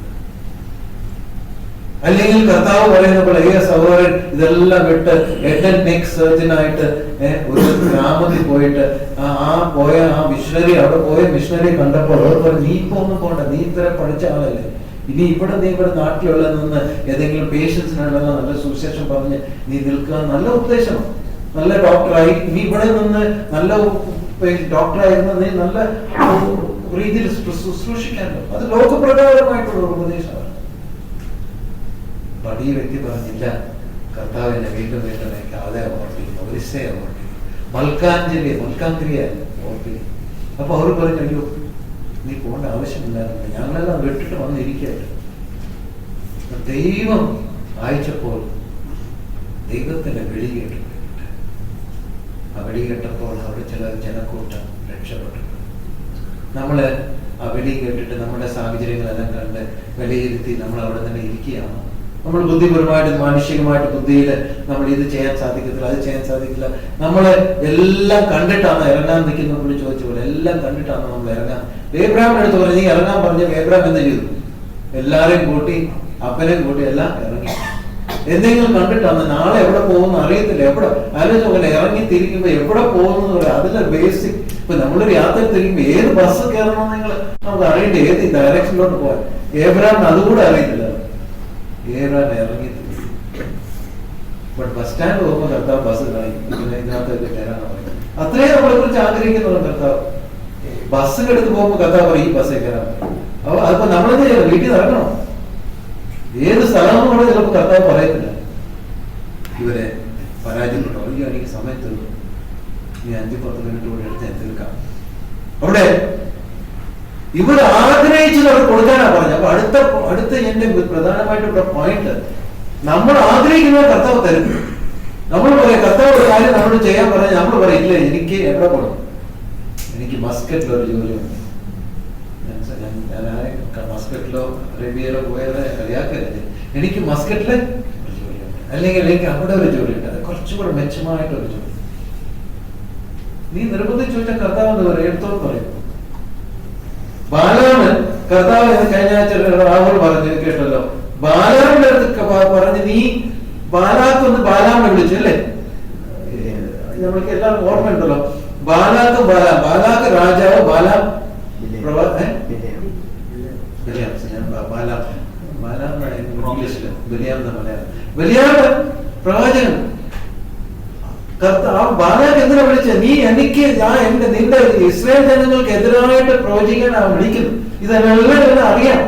S1: അല്ലെങ്കിൽ കർത്താവ് പറയുന്ന പോലെ സഹോദരൻ ഇതെല്ലാം വിട്ട് ഹെഡ് നെക്ക് സർജനായിട്ട് ഒരു ഗ്രാമത്തിൽ പോയിട്ട് ആ മിഷണറി അവിടെ പോയ മിഷണറി കണ്ടപ്പോൾ അവർ പറഞ്ഞു, നീ ഇപ്പൊ ഒന്നും പോണ്ട, നീ ഇത്ര പഠിച്ച ആളല്ലേ, ഇനി നീ ഇവിടെ നാട്ടിലുള്ള നിന്ന് ഏതെങ്കിലും പേഷ്യൻസിനാണല്ലോ നല്ല സുവിശേഷം പറഞ്ഞ് നീ നിൽക്കുക. നല്ല ഉദ്ദേശമാണ്, നല്ല ഡോക്ടറായി നീ ഇവിടെ നിന്ന് നല്ല ഡോക്ടറായിരുന്ന നീ നല്ല രീതിയിൽ ശുശ്രൂഷിക്കാനോ, അത് ലോകപ്രകാരമായിട്ടുള്ള ഒരു ഉപദേശമാണ്. ഈ വ്യക്തി പറഞ്ഞില്ല, കർത്താവ് എന്നെ വീണ്ടും വീണ്ടും എനിക്ക് അതേ ഓർപ്പിക്കുന്നു, ഒരിസയെ ഓർപ്പിക്കുന്നു, മൽക്കാന്തിരിയെ ഓർപ്പിക്കുന്നു. അപ്പൊ അവർ പറഞ്ഞു, അയ്യോ നീ പോകേണ്ട ആവശ്യമില്ലായിരുന്നു, ഞങ്ങളെല്ലാം വിട്ടിട്ട് വന്നിരിക്കട്ടെ. ദൈവം അയച്ചപ്പോൾ ദൈവത്തിന്റെ വിളി കേട്ടു. ആ വിളി കേട്ടപ്പോൾ അവിടെ ചില ജനക്കൂട്ടം രക്ഷപ്പെട്ടു. നമ്മള് ആ വിളി കേട്ടിട്ട് നമ്മുടെ സാഹചര്യങ്ങളെല്ലാം കണ്ട് വിലയിരുത്തി നമ്മൾ അവിടെ തന്നെ ഇരിക്കുകയാണ്. നമ്മൾ ബുദ്ധിപരമായിട്ട് മാനുഷികമായിട്ട് ബുദ്ധിയിൽ നമ്മൾ ഇത് ചെയ്യാൻ സാധിക്കത്തില്ല, അത് ചെയ്യാൻ സാധിക്കില്ല. നമ്മള് എല്ലാം കണ്ടിട്ടാണ് ഇറങ്ങാൻ നിൽക്കുന്ന പുള്ളി ചോദിച്ച പോലെ എല്ലാം കണ്ടിട്ടാണ് നമ്മൾ ഇറങ്ങാൻ. ഏബ്രഹാമിന്റെ അടുത്ത് പറഞ്ഞു, നീ ഇറങ്ങാൻ പറഞ്ഞ ഏബ്രഹാം എന്ത് ചെയ്തു? എല്ലാരെയും കൂട്ടി അപ്പനെയും കൂട്ടി എല്ലാം ഇറങ്ങി. എന്തെങ്കിലും കണ്ടിട്ടാണ്. നാളെ എവിടെ പോകുന്ന അറിയത്തില്ല. എവിടെ ആലോചിച്ച പോലെ ഇറങ്ങി തിരിക്കുമ്പോ എവിടെ പോകുന്നത് പറയാം. അതിന്റെ ബേസിക് ഇപ്പൊ നമ്മളൊരു യാത്ര തിരിക്കുമ്പോ ഏത് ബസ് കയറണമെന്ന് നമുക്ക് അറിയേണ്ട, ഏത് ഡയറക്ഷനിലോട്ട് പോകാൻ. ഏബ്രഹാമിന് അതുകൂടെ അറിയത്തില്ല. ഏബ്രഹാം ഇറങ്ങി ബട്ട് ബസ് സ്റ്റാൻഡ് പോകുമ്പോൾ കർത്താവ് ബസ് ഇതിനകത്ത് കയറാൻ പറയും. അത്രയും നമ്മളെ കുറിച്ച് ആഗ്രഹിക്കുന്നുണ്ട് കർത്താവ്. ബസ്സിനെടുത്ത് പോകുമ്പോ കർത്താവ് പറയും ഈ ബസ്സിൽ കയറാൻ പറയും. അപ്പൊ അതിപ്പോ നമ്മളെന്ത് ചെയ്യണം? വീട്ടിൽ നിന്ന് ഇറങ്ങണം. ഏത് സ്ഥലം കൂടെ ചിലപ്പോൾ കർത്താവ് പറയത്തില്ല. ഇവരെ പരാജയപ്പെട്ടോ, അയ്യോ എനിക്ക് സമയത്ത് നീ 5-10 മിനിറ്റ് കൂടെ എടുത്ത് ഞാൻ തീർക്കാം. അവിടെ ഇവിടെ ആഗ്രഹിച്ചത് അവർ കൊടുക്കാനാ പറഞ്ഞത്. അപ്പൊ അടുത്ത എന്റെ പ്രധാനമായിട്ടുള്ള പോയിന്റ്, നമ്മൾ ആഗ്രഹിക്കുന്നത് കർത്താവ് തരും. നമ്മൾ പറയാം കർത്താവ് ഒരു കാര്യം നമ്മളോട് ചെയ്യാൻ പറഞ്ഞാൽ നമ്മൾ പറയും, ഇല്ല എനിക്ക് എവിടെ പോകണം, എനിക്ക് മസ്കറ്റിലൊരു ജോലിയുണ്ട്. മസ്കറ്റിലോ അറേബ്യയിലോ പോയത് കളിയാക്കരുത്. എനിക്ക് മസ്കറ്റില് ഒരു ജോലിയുണ്ട്, അല്ലെങ്കിൽ എനിക്ക് അവിടെ ഒരു ജോലിയുണ്ട്, അത് കുറച്ചുകൂടെ മെച്ചമായിട്ടൊരു ജോലി. നീ നിർബന്ധിച്ച് ചോദിച്ചാൽ കർത്താവ് എന്ന് പറയും, എടുത്തോന്ന് പറയും. ബാലാമൻ കർത്താവ് കഴിഞ്ഞ ആഴ്ച രാഹുൽ പറഞ്ഞു കേട്ടല്ലോ, ബാലാമിന്റെ അടുത്ത് പറഞ്ഞ് നീ ബാലാക്കൊന്ന് ബാലാമിനെ വിളിച്ചു അല്ലേ? നമ്മൾക്ക് എല്ലാവർക്കും ഓർമ്മയുണ്ടല്ലോ. ബാലാക്ക് രാജാവ്, ബാലാം പ്രവാചകൻ. ബാലാക്ക് എന്തിനാ വിളിച്ചത്? നീ എനിക്ക് നിന്റെ ഇസ്രായേൽ ജനങ്ങൾക്ക് എതിരായിട്ട് പ്രവചിക്കാനാ വിളിക്കുന്നു. ഇതെല്ലാം അറിയാം.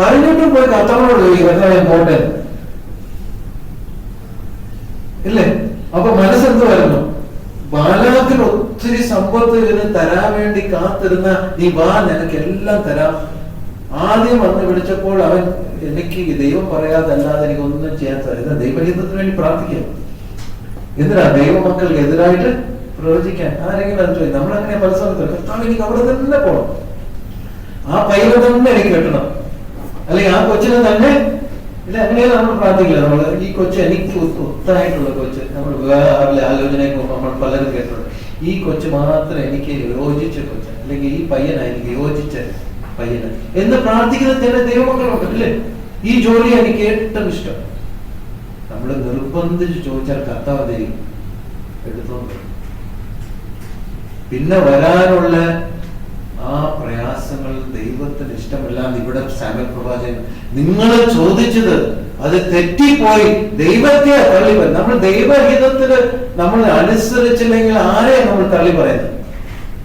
S1: അറിഞ്ഞിട്ടും പോയി കർത്താവിനോട് ചോദിക്കും എത്ര പോട്ടെ ഇല്ലേ? അപ്പൊ മനസ്സെന്ത് വരുന്നു? ബാലാക്കിന് ഒത്തിരി സമ്പത്ത് ഇതിന് തരാൻ വേണ്ടി കാത്തിരുന്ന നീ വാ, നിനക്ക് എല്ലാം തരാം. ആദ്യം വന്ന് വിളിച്ചപ്പോൾ അവൻ എനിക്ക് ദൈവം പറയാതല്ലാതെ എനിക്ക് ഒന്നും ചെയ്യാൻ സാധിക്കും. ദൈവഹിതത്തിന് വേണ്ടി പ്രാർത്ഥിക്കാം. എന്തിനാ? ദൈവമക്കൾക്ക് എതിരായിട്ട് പ്രവചിക്കാൻ. ആരെങ്കിലും അത് ചോദിക്കും. നമ്മളങ്ങനെ പല സ്ഥലത്ത് കർത്താവ് എനിക്ക് അവിടെ തന്നെ പോകണം, ആ പയ്യനെ തന്നെ എനിക്ക് കെട്ടണം, അല്ലെങ്കിൽ ആ കൊച്ചിനെ തന്നെ ഇല്ല. അങ്ങനെയാണ് നമ്മൾ പ്രാർത്ഥിക്കില്ല. നമ്മൾ ഈ കൊച്ച് എനിക്ക് ഒത്തായിട്ടുള്ള കൊച്ച്, നമ്മൾ വേറെ ആലോചനയൊക്കെ നമ്മൾ പലരും കേട്ടിട്ടുണ്ട്. ഈ കൊച്ച് മാത്രം എനിക്ക് യോജിച്ച കൊച്ച്, അല്ലെങ്കിൽ ഈ പയ്യനാ എനിക്ക് യോജിച്ച പയ്യന് എന്ന് പ്രാർത്ഥിക്കുന്ന ചില ദൈവമക്കളുണ്ട് അല്ലേ? ഈ ജോലി എനിക്ക് ഏറ്റവും ഇഷ്ടം. നമ്മൾ നിർബന്ധിച്ച് ചോദിച്ചാൽ കർത്താവ് തരും, എടുത്തോണ്ട്. പിന്നെ വരാനുള്ള ആ പ്രയാസങ്ങൾ ദൈവത്തിന് ഇഷ്ടമല്ലാന്ന് ഇവിടെ സാമുവേൽ പ്രവാചകൻ നിങ്ങൾ ചോദിച്ചത് അത് തെറ്റിപ്പോയി, ദൈവത്തെ തള്ളി പറയും. നമ്മൾ ദൈവഹിതത്തിന് നമ്മൾ അനുസരിച്ചില്ലെങ്കിൽ ആരെയാണ് നമ്മൾ തള്ളി പറയുന്നത്?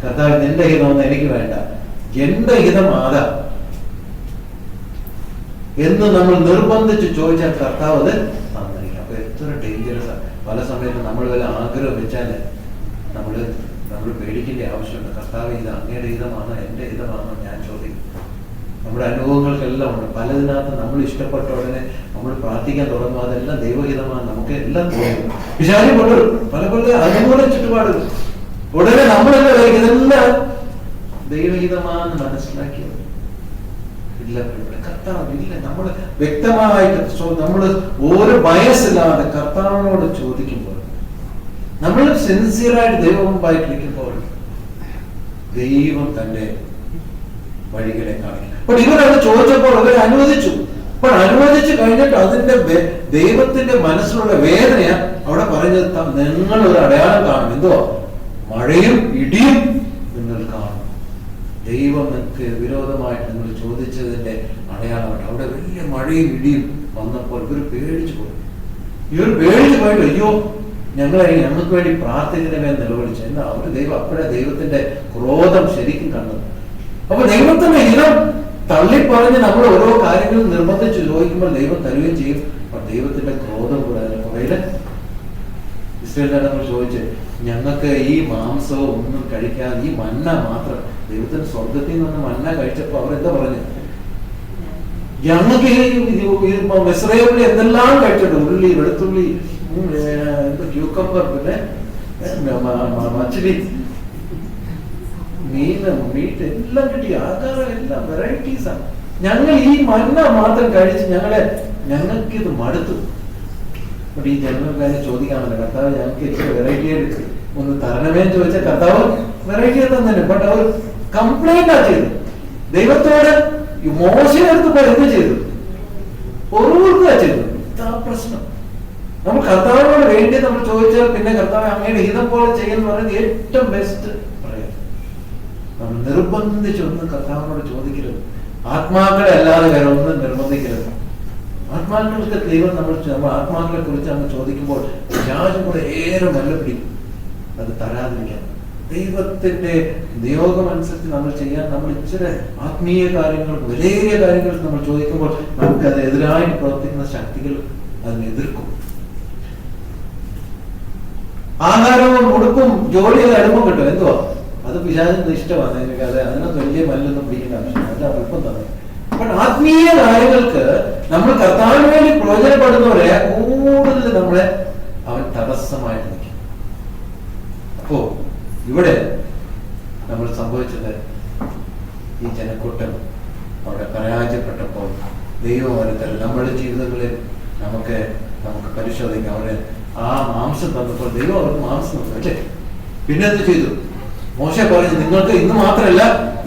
S1: കർത്താവ് നിന്റെ ഹിതമൊന്നും എനിക്ക് വേണ്ട, എന്റെ ഹിതം ആദാ എന്ന് നമ്മൾ നിർബന്ധിച്ച് ചോദിച്ചാൽ കർത്താവ് അത് തന്നിരിക്കും. അപ്പൊ എത്ര ഡേഞ്ചറസ് ആണ്. പല സമയത്ത് നമ്മൾ വല്ല ആഗ്രഹം വെച്ചാല് നമ്മൾ പേടിക്കേണ്ട ആവശ്യമുണ്ട്. കർത്താവ് ഇത് അങ്ങയുടെ ഹിതമാണോ എന്റെ ഹിതമാണോ ഞാൻ ചോദിക്കും. നമ്മുടെ അനുഭവങ്ങൾക്കെല്ലാം ഉണ്ട്. പലതിനകത്ത് നമ്മൾ ഇഷ്ടപ്പെട്ട ഉടനെ നമ്മൾ പ്രാർത്ഥിക്കാൻ തുടങ്ങും, അതെല്ലാം ദൈവഹിതമാണ്, നമുക്ക് എല്ലാം തോന്നും. പിശാചി കൊണ്ടുവരും പല പല അനുകൂല ചുറ്റുപാടുകൾ. ഉടനെ നമ്മളെല്ലാം ഇതെല്ലാം ദൈവഹിതമാണെന്ന് മനസ്സിലാക്കിയത് ഇല്ല. കർത്താവ് ഇല്ല, നമ്മൾ വ്യക്തമായിട്ട് നമ്മൾ ഒരു ബയസില്ലാതെ കർത്താവിനോട് ചോദിക്കുമ്പോൾ, നമ്മൾ സിൻസിയറായിട്ട് ദൈവം മുമ്പായിട്ടിരിക്കുമ്പോൾ ദൈവം തന്റെ വഴികളെ കാണിക്കും. അപ്പോൾ ഇവരത് ചോദിച്ചപ്പോൾ അവർ അനുവദിച്ചു. അപ്പോൾ അനുവദിച്ചു കഴിഞ്ഞിട്ട് അതിന്റെ ദൈവത്തിന്റെ മനസ്സിലുള്ള വേദന അവിടെ പറഞ്ഞത്, നിങ്ങൾ ഒരു അടയാളം കാണും. എന്തോ? മഴയും ഇടിയും നിങ്ങൾ കാണും. ദൈവം നിങ്ങൾക്ക് വിരോധമായിട്ട് നിങ്ങൾ ചോദിച്ചതിന്റെ അടയാളമാണ്. അവിടെ വലിയ മഴയും ഇടിയും വന്നപ്പോൾ ഇവർ പേടിച്ചു പോയി. ഇവർ പേടിച്ചു പോയിട്ട് അയ്യോ ഞങ്ങൾക്ക് വേണ്ടി പ്രാർത്ഥിക്കണമേ നിലവിളിച്ചു. എന്നാ അവര് ദൈവം അപ്പോഴേ ദൈവത്തിന്റെ ക്രോധം ശരിക്കും കണ്ടത്. അപ്പൊ ദൈവത്തിന്റെ ഹിതം തള്ളിപ്പറഞ്ഞ് നമ്മൾ ഓരോ കാര്യങ്ങളും നിർബന്ധിച്ച് ചോദിക്കുമ്പോൾ ദൈവം തരുകയും ചെയ്യും. അപ്പൊ ദൈവത്തിന്റെ ക്രോധം കൂടെ അതിന്റെ പുറയില് ഇസ്രായേലിനെ നമ്മൾ ചോദിച്ച്, ഞങ്ങൾക്ക് ഈ മാംസവും ഒന്നും കഴിക്കാതെ ഈ മന്ന മാത്രം, ദൈവത്തിന് സ്വർഗത്തിൽ നിന്ന് മന്ന കഴിച്ചപ്പോ അവരെന്താ പറഞ്ഞു? ഞങ്ങൾക്ക് ഇസ്രായേലിൽ എന്തെല്ലാം കഴിച്ചിട്ട്, ഉള്ളി, വെളുത്തുള്ളി, ക്യൂക്കമ്പർ, പിന്നെ മച്ചിലി, മീന്, മീറ്റ് എല്ലാം കിട്ടി, ആകാരം എല്ലാം വെറൈറ്റീസാണ്. ഞങ്ങൾ ഈ മന്ന മാത്രം കഴിച്ച് ഞങ്ങൾക്കിത് മടുത്തു. ഈ ജനങ്ങൾക്കാരെ ചോദിക്കാമല്ലോ, കർത്താവ് ഞങ്ങൾക്ക് ഇച്ചിരി വെറൈറ്റി ആയിട്ട് ഒന്ന് തരണമേന്ന് ചോദിച്ചാൽ കർത്താവ് വെറൈറ്റി തന്നെ. ബട്ട് അവർ കംപ്ലൈന്റ് ആ ചെയ്തു ദൈവത്തോട്. മോശമെടുത്തപ്പോൾ എന്ത് ചെയ്തു? പൊറുക്കുക ചെയ്തു. ഇതാ പ്രശ്നം. നമ്മൾ കർത്താവിനോട് വേണ്ടി നമ്മൾ ചോദിച്ചാൽ പിന്നെ കർത്താവ് അങ്ങയുടെ ഹിതം പോലെ ചെയ്യുന്ന പറയുന്നത് ഏറ്റവും ബെസ്റ്റ് പറയാം. നമ്മൾ നിർബന്ധിച്ചൊന്നും കർത്താവിനോട് ചോദിക്കരുത്. ആത്മാക്കളെ അല്ലാതെ വേറെ ഒന്നും നിർബന്ധിക്കരുത്. ആത്മാക്കൾക്ക് ദൈവം നമ്മൾ ആത്മാക്കളെ കുറിച്ച് നമ്മൾ ചോദിക്കുമ്പോൾ പിശാച് കൂടെ ഏറെ മല്ലപിടിക്കും അത് തരാതിരിക്കാൻ. ദൈവത്തിന്റെ നിയോഗം അനുസരിച്ച് നമ്മൾ ചെയ്യാൻ നമ്മൾ ഇച്ചിരി ആത്മീയ കാര്യങ്ങൾ, വിലയേറിയ കാര്യങ്ങൾ നമ്മൾ ചോദിക്കുമ്പോൾ നമുക്ക് അത് എതിരായി പ്രവർത്തിക്കുന്ന ശക്തികൾ അതിനെ എതിർക്കും. ആഹാരവും ഉടുപ്പും ജോലിയും അടുപ്പം കിട്ടും. എന്തുവാ? അത് പിശാചിന്റെ ഇഷ്ടമാണ്. അത് അതിനകത്ത് വലിയ മല്ലൊന്നും പിടിക്കേണ്ട ആവശ്യമില്ല. അത് എളുപ്പം തന്നെ. അപ്പോൾ ആത്മീയ കാര്യങ്ങൾക്ക് നമ്മൾ കർത്താവിന് വേണ്ടി പ്രയോജനപ്പെടുന്നവരെ കൂടുതൽ നമ്മളെ അവൻ തടസ്സമായിട്ട് നിൽക്കും. അപ്പോ ഇവിടെ നമ്മൾ സംഭവിച്ചത്, ഈ ജനക്കൂട്ടം അവിടെ പരാജയപ്പെട്ടപ്പോൾ ദൈവം അവരെ നമ്മുടെ ജീവിതങ്ങളിൽ നമുക്ക് പരിശോധിക്കാം. അവര് ആ മാംസം തന്നപ്പോൾ ദൈവം അവർക്ക് മാംസം തന്നു അല്ലേ? പിന്നെ എന്ത് ചെയ്തു? മോശെ പറഞ്ഞു, നിങ്ങൾക്ക് ഇന്ന് മാത്രമല്ല,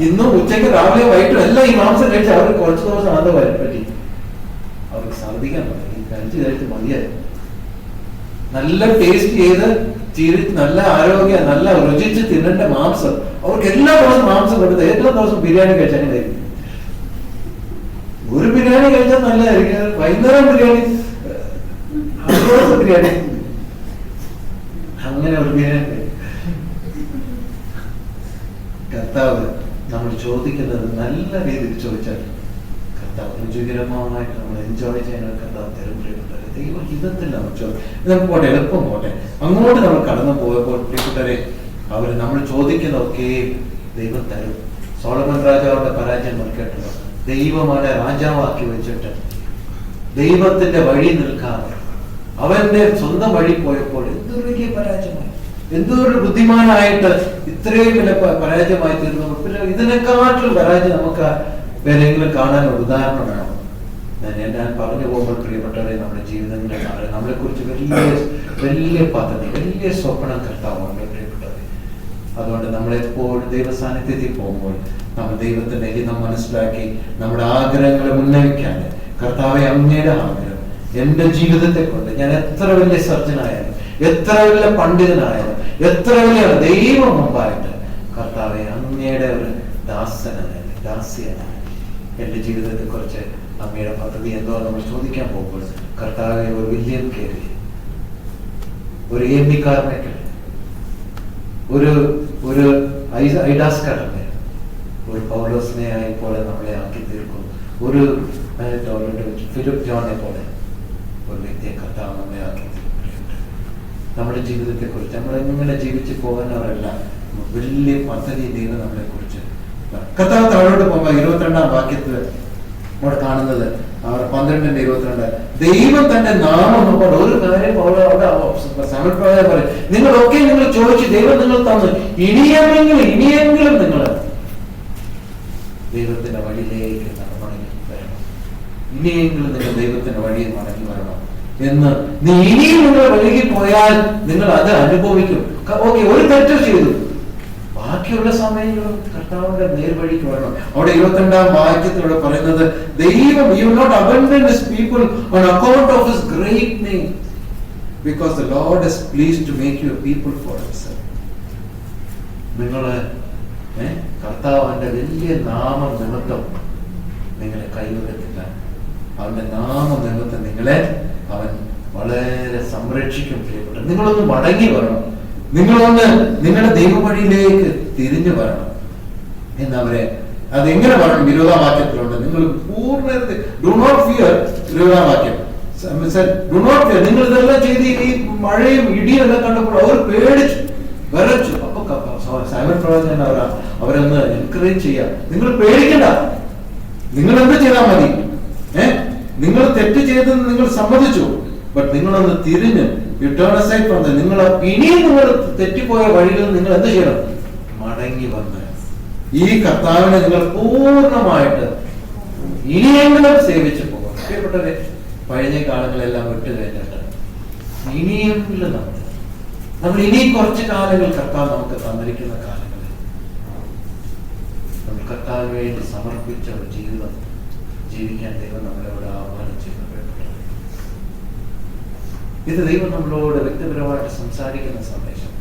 S1: ഇന്നും ഉച്ചയ്ക്ക് രാവിലെ വൈകിട്ടും എല്ലാം ഈ മാംസം കഴിച്ച് അവർ കുറച്ച് ദിവസം അത് പറ്റി അവർക്ക് ഛർദ്ദിക്കാൻ തുടങ്ങി. കഴിച്ച് മതിയായി. നല്ല ടേസ്റ്റ് ചെയ്ത് നല്ല ആരോഗ്യ, നല്ല രുചിച്ച് തിന്നേണ്ട മാംസം അവർക്ക് എല്ലാ ദിവസവും മാംസം കൊടുത്ത് എല്ലാ ദിവസവും ബിരിയാണി കഴിച്ചാൽ കഴിക്കും. ഒരു ബിരിയാണി കഴിച്ചാൽ നല്ലതായിരിക്കും. വൈകുന്നേരം ബിരിയാണി, ബിരിയാണി, അങ്ങനെ ഒരു ബിരിയാണി. കർത്താവ് നമ്മൾ ചോദിക്കുന്നത് നല്ല രീതിയിൽ ചോദിച്ചാൽ കർത്താവ് രുചികരമായിട്ട് നമ്മൾ എൻജോയ് ചെയ്യാൻ കർത്താവ് തരുമ്പോഴേക്കുണ്ട്. ദൈവം ഹിതത്തിൽ നമ്മൾ നമുക്ക് പോട്ടെ, എളുപ്പം പോട്ടെ. അങ്ങോട്ട് നമ്മൾ കടന്നു പോയപ്പോൾ പ്രിയപ്പെട്ടവരെ, അവര് നമ്മൾ ചോദിക്കുന്നതൊക്കെ ദൈവം തരും. സോളമൻ രാജാവിന്റെ പരാജയം നോക്കിയിട്ടുണ്ടോ? ദൈവമാണ് രാജാവാക്കി വെച്ചിട്ട് ദൈവത്തിന്റെ വഴി നിൽക്കാതെ അവന്റെ സ്വന്തം വഴി പോയപ്പോൾ എന്തൊരു വലിയ പരാജയമായി, എന്തൊരു ബുദ്ധിമാനായിട്ട് ഇത്രയും വലിയ പരാജയമായി തീർന്നു. പിന്നെ ഇതിനെക്കാട്ടിലും പരാജയം നമുക്ക് വേറെങ്കിലും കാണാൻ ഒരു ഉദാഹരണം വേണം. ഞാൻ പറഞ്ഞു പോകുമ്പോൾ പ്രിയപ്പെട്ടവരെ, നമ്മുടെ ജീവിതങ്ങളിൽ നമ്മളെ കുറിച്ച് വലിയ പദ്ധതി, വലിയ സ്വപ്നം കർത്താവുണ്ട് പ്രിയപ്പെട്ടവരെ. അതുകൊണ്ട് നമ്മളെപ്പോഴും ദൈവസാന്നിധ്യത്തിൽ പോകുമ്പോൾ നമ്മൾ ദൈവത്തിന്റെ ഹിതം മനസ്സിലാക്കി നമ്മുടെ ആഗ്രഹങ്ങളെ ഉന്നയിക്കാൻ, കർത്താവെ അങ്ങയുടെ ആഗ്രഹം എന്റെ ജീവിതത്തെ കൊണ്ട് ഞാൻ എത്ര വലിയ സർജനായാലും, എത്ര വലിയ പണ്ഡിതനായാലും, എത്ര വലിയ ദൈവം മുമ്പായിട്ട് കർത്താവെ അങ്ങയുടെ ഒരു ദാസ്യനായ എന്റെ ജീവിതത്തെ കുറിച്ച് അങ്ങയുടെ പദ്ധതി എന്തോ നമ്മൾ ചോദിക്കാൻ പോകുമ്പോൾ കർത്താവെ ഒരു വില്യം കേറി, ഒരു എമ്മി കാർമേക്കൽ, ഒരു ഐഡാസ് കടന്നെ, ഒരു പൗലോസിനെ പോലെ നമ്മളെ ആക്കി തീർക്കും. ഒരു ഫിലിപ്പ് ജോണിനെ പോലെ ഒരു വ്യക്തിയെ കർത്താവ് നമ്മളെ ആക്കി തീർക്കും. നമ്മുടെ ജീവിതത്തെ കുറിച്ച് നമ്മൾ എങ്ങനെ ജീവിച്ചു പോകുന്നവരല്ല, വലിയ പദ്ധതി ദൈവം നമ്മളെ കുറിച്ച് കർത്താവ് താഴോട്ട് പോകുമ്പോൾ 22-ാം വാക്യത്തിൽ നമ്മൾ കാണുന്നത്, അവർ 12:22, ദൈവം തന്റെ നാമം നോക്കാൻ ഒരു കാര്യം പറയും, നിങ്ങളൊക്കെ നിങ്ങൾ ചോദിച്ചു ദൈവം നിങ്ങൾ തന്നു, ഇനിയെങ്കിലും നിങ്ങൾ ദൈവത്തിന്റെ വഴിയിലേക്ക് മടങ്ങി വരണം, ഇനിയെങ്കിലും നിങ്ങൾ ദൈവത്തിന്റെ വഴിയിൽ മടങ്ങി വരണം എന്ന്. നീ ഇനിയും നിങ്ങൾ വഴിയിൽ പോയാൽ നിങ്ങൾ അത് അനുഭവിക്കും. ഓക്കെ, ഒരു തെറ്റ് ചെയ്തു, ബാക്കിയുള്ള സമയങ്ങളും കർത്താവിന്റെ നേർവഴിക്ക് വരണം. അവിടെ 22-ാം വാക്യത്തിലൂടെ പറയുന്നത്, ദൈവം you will not abandon his people on account of his great name, because the Lord is pleased to make you a people for himself. നിങ്ങള് കർത്താവിന്റെ വലിയ നാമം നിമിത്തം നിങ്ങളെ കൈവിടത്തില്ല. അവന്റെ നാമം നിമിത്തം നിങ്ങളെ അവൻ വളരെ സംരക്ഷിക്കും. പ്രിയപ്പെട്ട, നിങ്ങളൊന്ന് മടങ്ങി വരണം, നിങ്ങളൊന്ന് നിങ്ങളുടെ ദൈവവഴിയിലേക്ക് തിരിഞ്ഞു വരണം എന്നവരെ. അതെങ്ങനെ വരണം? 20-ാം വാക്യത്തിലുണ്ട്, നിങ്ങൾ പൂർണ്ണ ഡു നോട്ട് ഫിയർ. 20-ാം വാക്യം, ഡു നോട്ട് ഫിയർ. നിങ്ങൾ ഇതെല്ലാം ചെയ്ത് ഈ മഴയും ഇടിയും എല്ലാം കണ്ടപ്പോൾ അവർ പേടിച്ചു വിറച്ചു. അപ്പൊ സൈമൺ പ്രവാചകൻ അവരൊന്ന് എൻകറേജ് ചെയ്യാം, നിങ്ങൾ പേടിക്കണ്ട, നിങ്ങൾ എന്ത് ചെയ്താൽ മതി, നിങ്ങൾ തെറ്റ് ചെയ്തെന്ന് നിങ്ങൾ സമ്മതിച്ചു, ബട്ട് നിങ്ങളൊന്ന് തിരിഞ്ഞ് നിങ്ങൾ ഇനിയും നിങ്ങൾ തെറ്റിപ്പോയ വഴിയിൽ നിങ്ങൾ എന്ത് ചെയ്യണം? മടങ്ങി വന്ന് ഈ കർത്താവിനെ നിങ്ങൾ പൂർണ്ണമായിട്ട് ഇനിയെങ്കിലും സേവിച്ചു പോകണം. പ്രിയപ്പെട്ടവരെ, പഴയ കാലങ്ങളെല്ലാം വിട്ടു കഴിഞ്ഞിട്ട് ഇനിയെങ്കിലും നമ്മൾ ഇനിയും കുറച്ച് കാലങ്ങൾ കർത്താവ് നമുക്ക് തന്നിരിക്കുന്ന കാലങ്ങളിൽ നമ്മൾ കർത്താവിന് വേണ്ടി സമർപ്പിച്ച ഒരു ജീവിതം ജീവിക്കാൻ ദൈവം നമ്മളോട് ആഹ്വാനം ചെയ്യുന്നു. ഇത് ദൈവം നമ്മളോട് വ്യക്തിപരമായിട്ട് സംസാരിക്കുന്ന സന്ദേശം.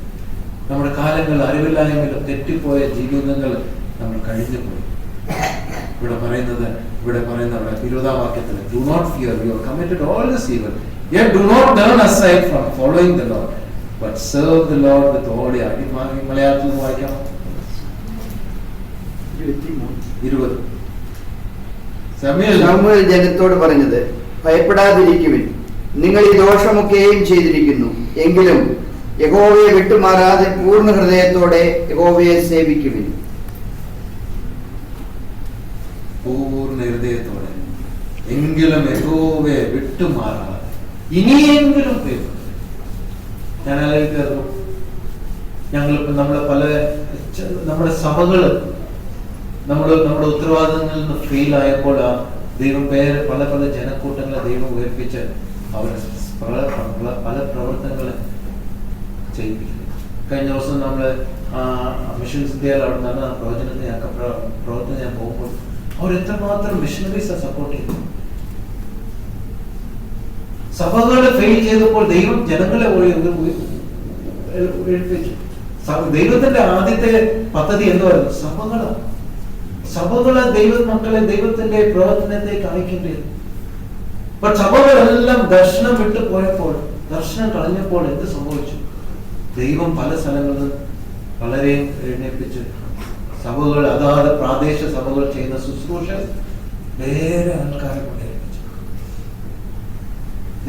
S1: നമ്മുടെ കാലങ്ങൾ അറിവില്ലായ്മയിലും തെറ്റിപ്പോയ ജീവിതങ്ങൾ നമ്മൾ കഴിഞ്ഞു പോയി. ഇവിടെ പറയുന്ന 20-ാം വാക്യത്തിൽ, do not fear, you have committed all this evil, yet do not turn aside from following the Lord, but serve the Lord with all your heart. മലയാളത്തിൽ വായിക്കാം. 20
S2: ശമൂവേൽ ജനത്തോട് പറഞ്ഞത്, ഭയപ്പെടാതിരിക്കുവിൻ, നിങ്ങൾ ഈ ദോഷമൊക്കെയും ചെയ്തിരിക്കുന്നു, എങ്കിലും യഹോവയെ വിട്ടുമാറാതെ പൂർണ്ണ ഹൃദയത്തോടെ യഹോവയെ സേവിക്കുവിൻ.
S1: പൂർണ്ണ ഹൃദയത്തോടെ, എങ്കിലും യഹോവയെ വിട്ടുമാറാതെ, ഇനിയെങ്കിലും. ഞാൻ ആലോചിക്കുന്നു, ഞങ്ങളിപ്പോ നമ്മുടെ സഭകള് നമ്മുടെ ഉത്തരവാദിത്തങ്ങളിൽ നിന്ന് ഫെയിൽ ആയപ്പോൾ ദൈവം പല ജനക്കൂട്ടങ്ങളെ ദൈവം ഉയർപ്പിച്ച് അവർ പല പ്രവർത്തനങ്ങളെ ചെയ്യിപ്പിക്കുന്നു. കഴിഞ്ഞ ദിവസം നമ്മള് മിഷൻസ് ഇന്ത്യയിൽ അവിടെ നടന്ന പ്രവർത്തനം ഞാൻ പോകുമ്പോൾ അവർ എത്രമാത്രം മിഷണറീസ് സപ്പോർട്ട് ചെയ്തു. സഭകളെ ഫെയിൽ ചെയ്തപ്പോൾ ദൈവം ജനങ്ങളെ ഉയർപ്പിച്ചു. ദൈവത്തിന്റെ ആദ്യത്തെ പദ്ധതി എന്ന് പറയുന്നത് സഭകളെ ദൈവമക്കളെ ദൈവത്തിന്റെ പ്രവർത്തനത്തേക്ക് അയക്കേണ്ടത്. പക്ഷെ സഭകളെല്ലാം ദർശനം വിട്ടു പോയപ്പോൾ, ദർശനം കളഞ്ഞപ്പോൾ എന്ത് സംഭവിച്ചു? ദൈവം പല സ്ഥലങ്ങളിൽ വളരെ എഴുന്നേൽപ്പിച്ച് സഭകൾ, അതാത് പ്രാദേശിക സഭകൾ ചെയ്യുന്ന ശുശ്രൂഷ വേറെ ആൾക്കാരെ കൊണ്ടേൽപ്പിച്ചു.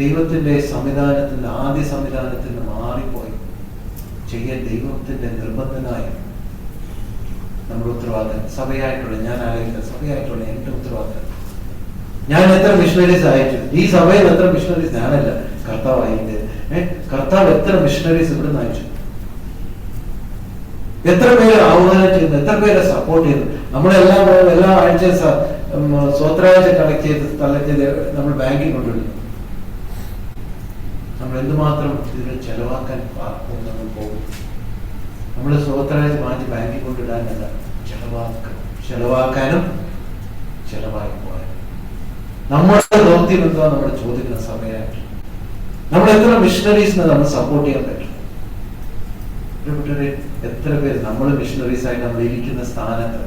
S1: ദൈവത്തിന്റെ ആദ്യ സംവിധാനത്തിന് മാറിപ്പോയി ചെയ്യാൻ ദൈവത്തിന്റെ നിർബന്ധനായ നമ്മുടെ ഉത്തരവാദിത്തം. സഭയായിട്ടുള്ള ഞാൻ ആലോചിക്കുന്ന സഭയായിട്ടുള്ള എന്റെ ഉത്തരവാദിത്തം. ഞാൻ എത്ര മിഷണറീസ് അയച്ചു? ഈ സഭയിൽ എത്ര മിഷണറീസ്? ഞാനല്ല, കർത്താവ് അയച്ചത്. കർത്താവ് എത്ര മിഷണറീസ് ഇവിടെ നിന്ന് അയച്ചു? എത്ര പേര് ആഹ്വാനം ചെയ്യുന്നു? എത്ര പേരെ സപ്പോർട്ട് ചെയ്യുന്നു? എല്ലാ ആഴ്ചയും സ്വത്രാഴ്ച കളക്ട് ചെയ്ത് നമ്മൾ ബാങ്കിൽ കൊണ്ടുവരുന്നു. നമ്മൾ എന്തുമാത്രം ഇതിന് ചെലവാക്കാൻ നമ്മൾ പോകും? നമ്മൾ സ്വത്രാഴ്ച മാറ്റി ബാങ്കിൽ കൊണ്ടിടാനല്ല, ചെലവാക്കാനും ചെലവായി പോകാൻ. നമ്മുടെ ദൗത്യം എന്താ? നമ്മൾ ചോദിക്കുന്ന സമയമായിട്ട് നമ്മൾ എത്ര മിഷണറീസിനെ നമ്മൾ സപ്പോർട്ട് ചെയ്യാൻ പറ്റും? എത്ര പേര് നമ്മൾ മിഷണറീസ് ആയി നമ്മൾ ഇരിക്കുന്ന സ്ഥാനത്ത്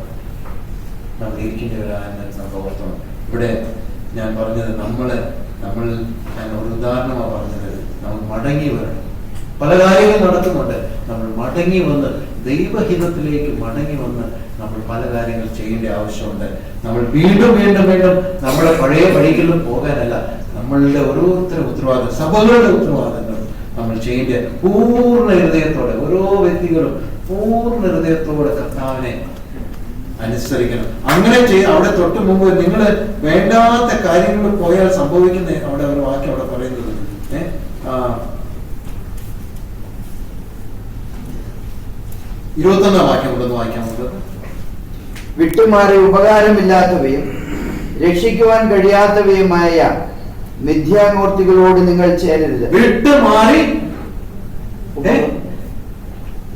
S1: നമ്മൾ ഇരിക്കേണ്ടവരാണെന്ന് നമ്മൾ ഓർത്തണം. ഇവിടെ ഞാൻ പറഞ്ഞത് ഞാൻ ഒരു ഉദാഹരണമാണ് പറഞ്ഞത്. നമ്മൾ മടങ്ങി വരണം. പല കാര്യങ്ങൾ നടക്കുന്നുണ്ട്. നമ്മൾ മടങ്ങി വന്ന് ദൈവഹിതത്തിലേക്ക് മടങ്ങി വന്ന് നമ്മൾ പല കാര്യങ്ങൾ ചെയ്യേണ്ട ആവശ്യമുണ്ട്. നമ്മൾ വീണ്ടും നമ്മുടെ പഴയ വഴികളിലും പോകാനല്ല, നമ്മളുടെ ഓരോരുത്തരുടെ ഉത്തരവാദിത്തം, സഭകളുടെ ഉത്തരവാദിത്തങ്ങൾ നമ്മൾ ചെയ്യേണ്ട പൂർണ്ണ ഹൃദയത്തോടെ, ഓരോ വ്യക്തികളും പൂർണ്ണ ഹൃദയത്തോടെ കർത്താവിനെ അനുസരിക്കണം. അങ്ങനെ അവിടെ തൊട്ട് മുമ്പ് നിങ്ങൾ വേണ്ടാത്ത കാര്യങ്ങൾ പോയാൽ സംഭവിക്കുന്ന അവിടെ ഒരു വാക്യം അവിടെ പറയുന്നത് 21 വാക്യം ഉണ്ടെന്ന് വായിക്കാമുള്ളത്.
S2: വിട്ടുമാറി ഉപകാരമില്ലാത്തവയും രക്ഷിക്കുവാൻ കഴിയാത്തവയുമായ മിഥ്യാമൂർത്തികളോട് നിങ്ങൾ ചേരരുത്.
S1: വിട്ടുമാറി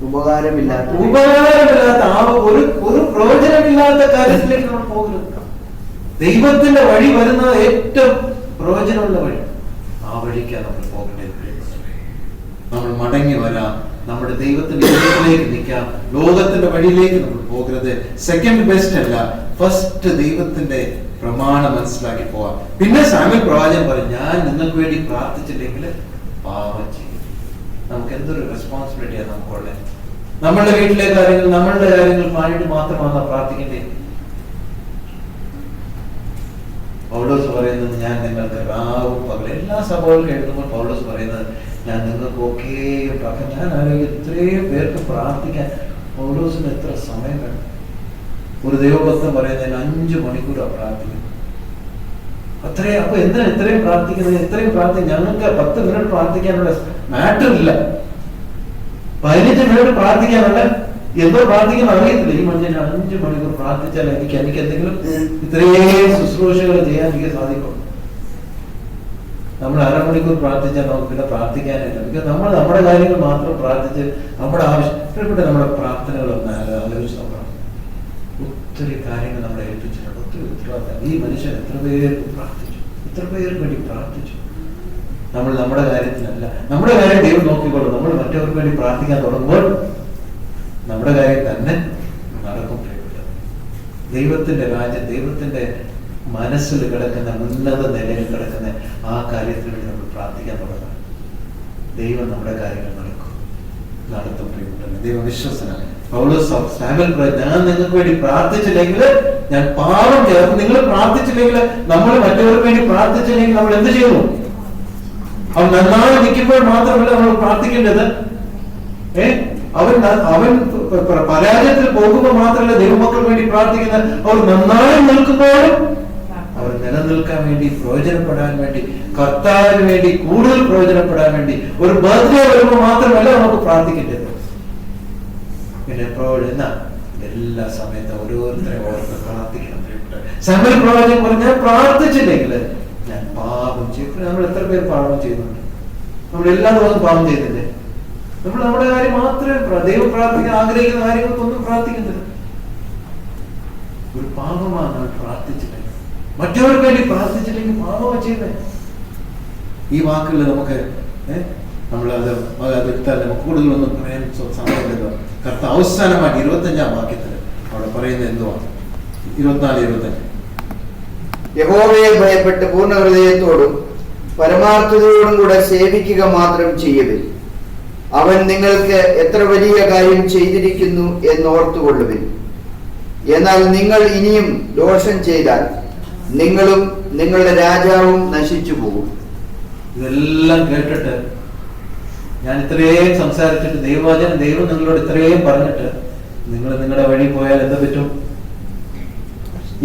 S2: ഉപകാരമില്ലാത്ത
S1: ഒരു പ്രയോജനമില്ലാത്ത കാര്യത്തിലേക്ക് നമ്മൾ പോകരുത്. ദൈവത്തിന്റെ വഴി വരുന്നത് ഏറ്റവും പ്രയോജനമുള്ള വഴി. ആ വഴിക്കാണ് നമ്മൾ പോകേണ്ടത്. നമ്മൾ മടങ്ങി വരാം, നമ്മുടെ ദൈവത്തിന്റെ വഴിയിലേക്ക് നിൽക്കാം. ലോകത്തിന്റെ വഴിയിലേക്ക് നമ്മൾ പോകരുത്. സെക്കൻഡ് ബെസ്റ്റ് അല്ല, ഫസ്റ്റ് ദൈവത്തിന്റെ പ്രമാണം മനസ്സിലാക്കി പോവാം. പിന്നെ സാമുവേൽ പ്രവാചകൻ പറയും, ഞാൻ നിങ്ങൾക്ക് വേണ്ടി പ്രാർത്ഥിച്ചില്ലെങ്കിൽ പാപം ചെയ്യും. നമുക്ക് എന്തൊരു റെസ്പോൺസിബിലിറ്റിയാണ് നമുക്കുള്ളത്. നമ്മളുടെ വീട്ടിലെ കാര്യങ്ങൾ, നമ്മളുടെ കാര്യങ്ങൾ വേണ്ടി മാത്രമാണ് പ്രാർത്ഥിക്കേണ്ടത്. പൗലോസ് പറയുന്നത്, ഞാൻ നിങ്ങൾക്ക് രാവും പകലും എല്ലാ സഭകൾക്കും എഴുതുമ്പോൾ പൗലോസ് പറയുന്നത്, ഞാൻ നിങ്ങൾക്ക് ഒക്കെയും പ്രാർത്ഥന. ഞാൻ ആലോചിക്കും, ഇത്രയും പേർക്ക് പ്രാർത്ഥിക്കാൻ പൗലോസിന് എത്ര സമയം വേണം? ഒരു ദൈവഭക്തൻ പറയുന്നതിന് 5 മണിക്കൂറാണ് പ്രാർത്ഥിക്കുന്നത്. അത്രയും. അപ്പൊ എന്തിനാ ഇത്രയും പ്രാർത്ഥിക്കുന്നത്? ഇത്രയും ഞങ്ങൾക്ക് 10 മിനിറ്റ് പ്രാർത്ഥിക്കാനുള്ള മാറ്റർ ഇല്ല. 15 മിനിറ്റ് പ്രാർത്ഥിക്കാനുള്ള എന്തോ പ്രാർത്ഥിക്കാൻ അറിയത്തില്ല. ഈ മനുഷ്യന് 5 മണിക്കൂർ പ്രാർത്ഥിച്ചാൽ എനിക്ക് എന്തെങ്കിലും ഇത്രയും ശുശ്രൂഷകൾ ചെയ്യാൻ എനിക്ക് സാധിക്കും. നമ്മൾ 1/2 മണിക്കൂർ പ്രാർത്ഥിച്ചാൽ നമുക്ക് പിന്നെ പ്രാർത്ഥിക്കാനില്ല. ബിക്കോസ് നമ്മൾ നമ്മുടെ കാര്യങ്ങൾ മാത്രം പ്രാർത്ഥിച്ച് നമ്മുടെ ആവശ്യപ്പെട്ട നമ്മുടെ പ്രാർത്ഥനകൾ ആലോചിച്ച് നോക്കണം. ഒത്തിരി കാര്യങ്ങൾ നമ്മളെ ഏൽപ്പിച്ചിട്ടുണ്ട്, ഒത്തിരി ഉത്തരവാദിത്തം. ഈ മനുഷ്യൻ എത്ര പേർക്ക് പ്രാർത്ഥിച്ചു, എത്ര പേർക്ക് വേണ്ടി പ്രാർത്ഥിച്ചു. നമ്മൾ നമ്മുടെ കാര്യത്തിനല്ല, നമ്മുടെ കാര്യം ദൈവം നോക്കിക്കോളും. നമ്മൾ മറ്റവർക്ക് വേണ്ടി പ്രാർത്ഥിക്കാൻ തുടങ്ങുമ്പോൾ നമ്മുടെ കാര്യം തന്നെ നടക്കും. ദൈവത്തിന്റെ രാജ്യം, ദൈവത്തിന്റെ മനസ്സിൽ കിടക്കുന്ന ഉന്നത നിലയിൽ കിടക്കുന്ന ആ കാര്യത്തിന് വേണ്ടി നമ്മൾ പ്രാർത്ഥിക്കാൻ തുടങ്ങണം. ദൈവം നമ്മുടെ കാര്യങ്ങൾ നടത്തും. ദൈവം വിശ്വസനാണ്. പൗലോസ് സാമുവേൽ പറയും, ഞാൻ നിങ്ങൾക്ക് വേണ്ടി പ്രാർത്ഥിച്ചില്ലെങ്കിൽ ഞാൻ പാപം ചെയ്യും. നിങ്ങൾ പ്രാർത്ഥിച്ചില്ലെങ്കിൽ, നമ്മൾ മറ്റവർക്ക് വേണ്ടി പ്രാർത്ഥിച്ചില്ലെങ്കിൽ നമ്മൾ എന്ത് ചെയ്യുന്നു? അവൻ നന്നായി നിൽക്കുമ്പോൾ മാത്രമല്ല നമ്മൾ പ്രാർത്ഥിക്കേണ്ടത്. അവൻ പരാജയത്തിൽ പോകുമ്പോൾ മാത്രമല്ല ദൈവമക്കൾക്ക് വേണ്ടി പ്രാർത്ഥിക്കുന്നത്. അവർ നന്നായി നിൽക്കുമ്പോഴും അവർ നിലനിൽക്കാൻ വേണ്ടി, പ്രയോജനപ്പെടാൻ വേണ്ടി, കർത്താവിന് വേണ്ടി കൂടുതൽ പ്രയോജനപ്പെടാൻ വേണ്ടി ഒരു ബർത്ത്ഡേ വരുമ്പോൾ മാത്രമല്ല നമുക്ക് പ്രാർത്ഥിക്കേണ്ടത്. പിന്നെ എപ്പോഴും എല്ലാ സമയത്തും ഓരോരുത്തരെ ഓർത്ത് പ്രാർത്ഥിക്കണം. സാമുവേൽ പ്രവാചകൻ പറഞ്ഞാൽ പ്രാർത്ഥിച്ചില്ലെങ്കിൽ ഞാൻ പാപം ചെയ്യും. നമ്മൾ എത്ര പേര് പാപം ചെയ്യുന്നുണ്ട്? നമ്മൾ എല്ലാ ദിവസവും പാപം ചെയ്തില്ലേ? നമ്മൾ നമ്മുടെ കാര്യം മാത്രമേ ദൈവം പ്രാർത്ഥിക്കാൻ ആഗ്രഹിക്കുന്ന കാര്യങ്ങൾക്കൊന്നും പ്രാർത്ഥിക്കുന്നില്ല. ഒരു പാപമാണ് നമ്മൾ പ്രാർത്ഥിച്ചില്ലെങ്കിൽ, മറ്റവർക്ക് വേണ്ടി പ്രാർത്ഥിച്ചില്ലെങ്കിൽ പാപമാണ് ചെയ്യുന്നത്. ഈ വാക്കുകൾ നമുക്ക് നമ്മളത് എടുത്താൽ നമുക്ക് കൂടുതലൊന്നും പറയാൻ സമയമില്ലല്ലോ. കർത്താവ് അവസാനമായിട്ട് 25-ാം വാക്യത്തിൽ അവിടെ പറയുന്നത് എന്തുവാണ്? 24-25.
S2: യഹോവയെ ഭയപ്പെട്ട് പൂർണ്ണ ഹൃദയത്തോടും പരമാർത്ഥതയോടും കൂടെ സേവിക്കുക മാത്രം ചെയ്യുവിൻ. അവൻ നിങ്ങൾക്ക് എത്ര വലിയ കാര്യം ചെയ്തിരിക്കുന്നു എന്നോർത്തുകൊള്ളുവിൻ. എന്നാൽ നിങ്ങൾ ഇനിയും ദോഷം ചെയ്താൽ നിങ്ങളും നിങ്ങളുടെ രാജാവും നശിച്ചു പോകും.
S1: ഇതെല്ലാം കേട്ടിട്ട്, ഞാൻ ഇത്രയും സംസാരിച്ചിട്ട്, ദൈവം നിങ്ങളോട് ഇത്രയും പറഞ്ഞിട്ട് നിങ്ങൾ നിങ്ങളുടെ വഴി പോയാൽ എന്ത് പറ്റും?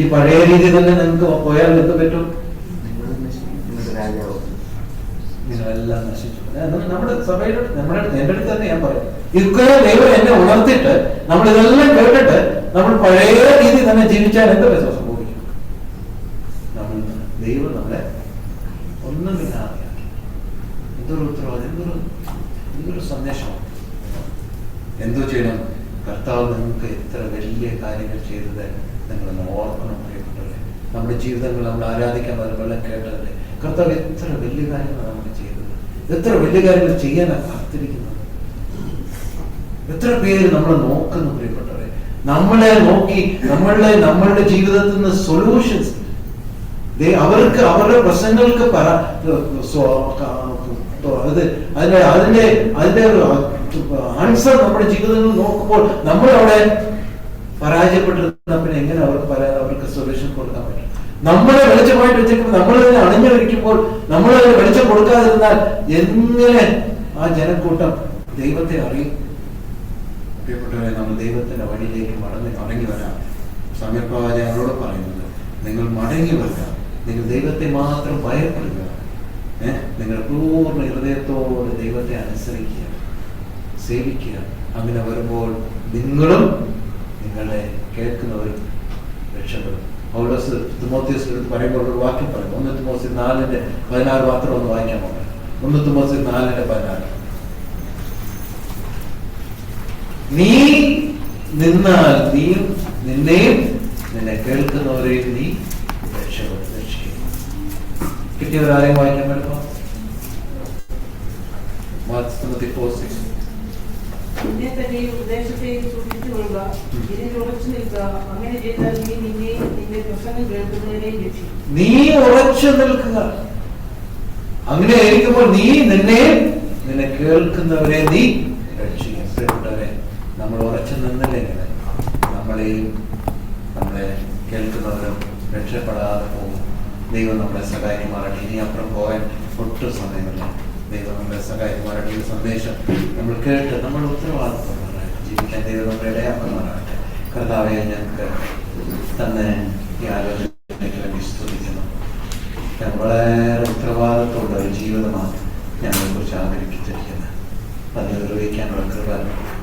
S1: ഈ പഴയ രീതി തന്നെ നിങ്ങൾക്ക് പോയാൽ എന്ത് പറ്റും? നിങ്ങളെല്ലാം നശിച്ചു. നമ്മുടെ സഭയുടെ എന്റെ അടുത്ത് തന്നെ ഞാൻ പറയും, ഇതൊക്കെ ദൈവം എന്നെ ഉണർത്തിയിട്ട് നമ്മൾ ഇതെല്ലാം കേട്ടിട്ട് നമ്മൾ പഴയ രീതി തന്നെ ജീവിച്ചാൽ എന്ത് സംഭവിക്കും? നമ്മൾ ദൈവം നമ്മളെ ഒന്നും ഇല്ലാതെ എന്തൊരു ഉത്തരവാദിത്വം, എന്തൊരു സന്ദേശമാണ്. എന്തോ ചെയ്യണം? കർത്താവ് നിങ്ങൾക്ക് എത്ര വലിയ കാര്യങ്ങൾ ചെയ്തത് നിങ്ങളൊന്ന് ഓർക്കണം. പ്രിയപ്പെട്ടവരെ, നമ്മുടെ ജീവിതങ്ങൾ നമ്മൾ ആരാധിക്കാൻ വരുമ്പോൾ കേട്ടതല്ലേ, കർത്താവ് എത്ര വലിയ കാര്യങ്ങൾ നമുക്ക് ചെയ്തത്, എത്ര വലിയ കാര്യങ്ങൾ ചെയ്യാനാണ് കാത്തിരിക്കുന്നത്. എത്ര പേര് നമ്മളെ നോക്കുന്നു. പ്രിയപ്പെട്ടവരെ, നമ്മളെ നോക്കി നമ്മളുടെ ജീവിതത്തിൽ നിന്ന് സൊല്യൂഷൻസ്, അവർക്ക് അവരുടെ പ്രശ്നങ്ങൾക്ക് അതിന്റെ ഒരു ആൻസർ നമ്മുടെ ജീവിതത്തിൽ നോക്കുമ്പോൾ നമ്മളവിടെ പരാജയപ്പെട്ടിരുന്ന പിന്നെ എങ്ങനെ അവർക്ക് സൊല്യൂഷൻ കൊടുക്കാൻ പറ്റും? നമ്മളെ വെളിച്ചമായിട്ട് വെച്ചിരിക്കുമ്പോൾ, നമ്മളതിനെ അണിഞ്ഞൊരുക്കുമ്പോൾ, നമ്മളതിന് വെളിച്ചം കൊടുക്കാതിരുന്നാൽ എങ്ങനെ ആ ജനക്കൂട്ടം ദൈവത്തെ അറിയും? പ്രിയപ്പെട്ടവരെ, നമ്മൾ ദൈവത്തിന്റെ വഴിയിലേക്ക് മടങ്ങി വരാം. സാമുവേൽ പ്രവാചകൻ ഞങ്ങളോട് പറയുന്നത്, നിങ്ങൾ മടങ്ങി വരിക, നിങ്ങൾ ദൈവത്തെ മാത്രം ഭയപ്പെടുക, നിങ്ങൾ പൂർണ്ണ ഹൃദയത്തോടെ ദൈവത്തെ അനുസരിക്കുക, സേവിക്കുക. അങ്ങനെ വരുമ്പോൾ നിങ്ങളും നിങ്ങളെ കേൾക്കുന്നവരും രക്ഷപ്പെടും. പൗലോസ് തിമോഥെയോസിന്റെ അടുത്ത് പറയുമ്പോൾ ഒരു വാക്യം പറയും. 1 തിമോഥെയോസ് 4:16 മാത്രം ഒന്ന് വായിക്കാൻ പോകണം. 1 തിമോഥെയോസ് 4:16. നീ നിന്നാൽ നീയും നിന്നെയും നിന്നെ കേൾക്കുന്നവരെയും നീ രക്ഷപ്പെടും. കിട്ടിയവരാരെയും വായിക്കാൻ പറ്റുമോ?
S3: നിന്നെ തന്നെയും ഉപദേശത്തെയും സൂക്ഷിച്ചുകൊള്ളുക, ഇതിൽ ഉറച്ചു നിൽക്കുക. അങ്ങനെ ചെയ്താൽ നീ നിന്നെയും നിന്റെ പ്രസംഗം കേൾക്കുന്നവരെയും രക്ഷിക്കും.
S1: നീ ഉറച്ചു നിൽക്കുക. അങ്ങനെ ആയിരിക്കുമ്പോൾ നീ നിന്നെയും നിന്നെ കേൾക്കുന്നവരെ നീ രക്ഷിക്കും. പ്രിയപ്പെട്ടവരെ, നമ്മൾ ഉറച്ചു നിന്നില്ലെങ്കിൽ നമ്മളെയും നമ്മളെ കേൾക്കുന്നവരും രക്ഷപ്പെടാതെ പോകും. ദൈവം നമ്മളെ സഹായിക്കുമാറട്ടെ. ഇനി അപ്പുറം പോകാൻ ഒട്ടും സമയമില്ല. ദൈവം നമ്മളെ സഹായിക്കുമാറട്ടെ. ഈ സന്ദേശം നമ്മൾ കേട്ട് നമ്മൾ ഉത്തരവാദിത്വമാറാകട്ടെ. ജീവിക്കാൻ ദൈവം നമ്മളെ ഇടയാക്കുമാറാകട്ടെ. കർത്താവെ, ഞങ്ങൾക്ക് തന്നെ ഈ ആലോചനയ്ക്ക് വേണ്ടി സ്തുതിക്കുന്നു. ഞാൻ വളരെ ഉത്തരവാദിത്വമുള്ള ഒരു ജീവിതമാണ് ഞങ്ങളെക്കുറിച്ച് ആഗ്രഹിച്ചിരിക്കുന്നത്. അത് നിർവഹിക്കാനുള്ള കൃപ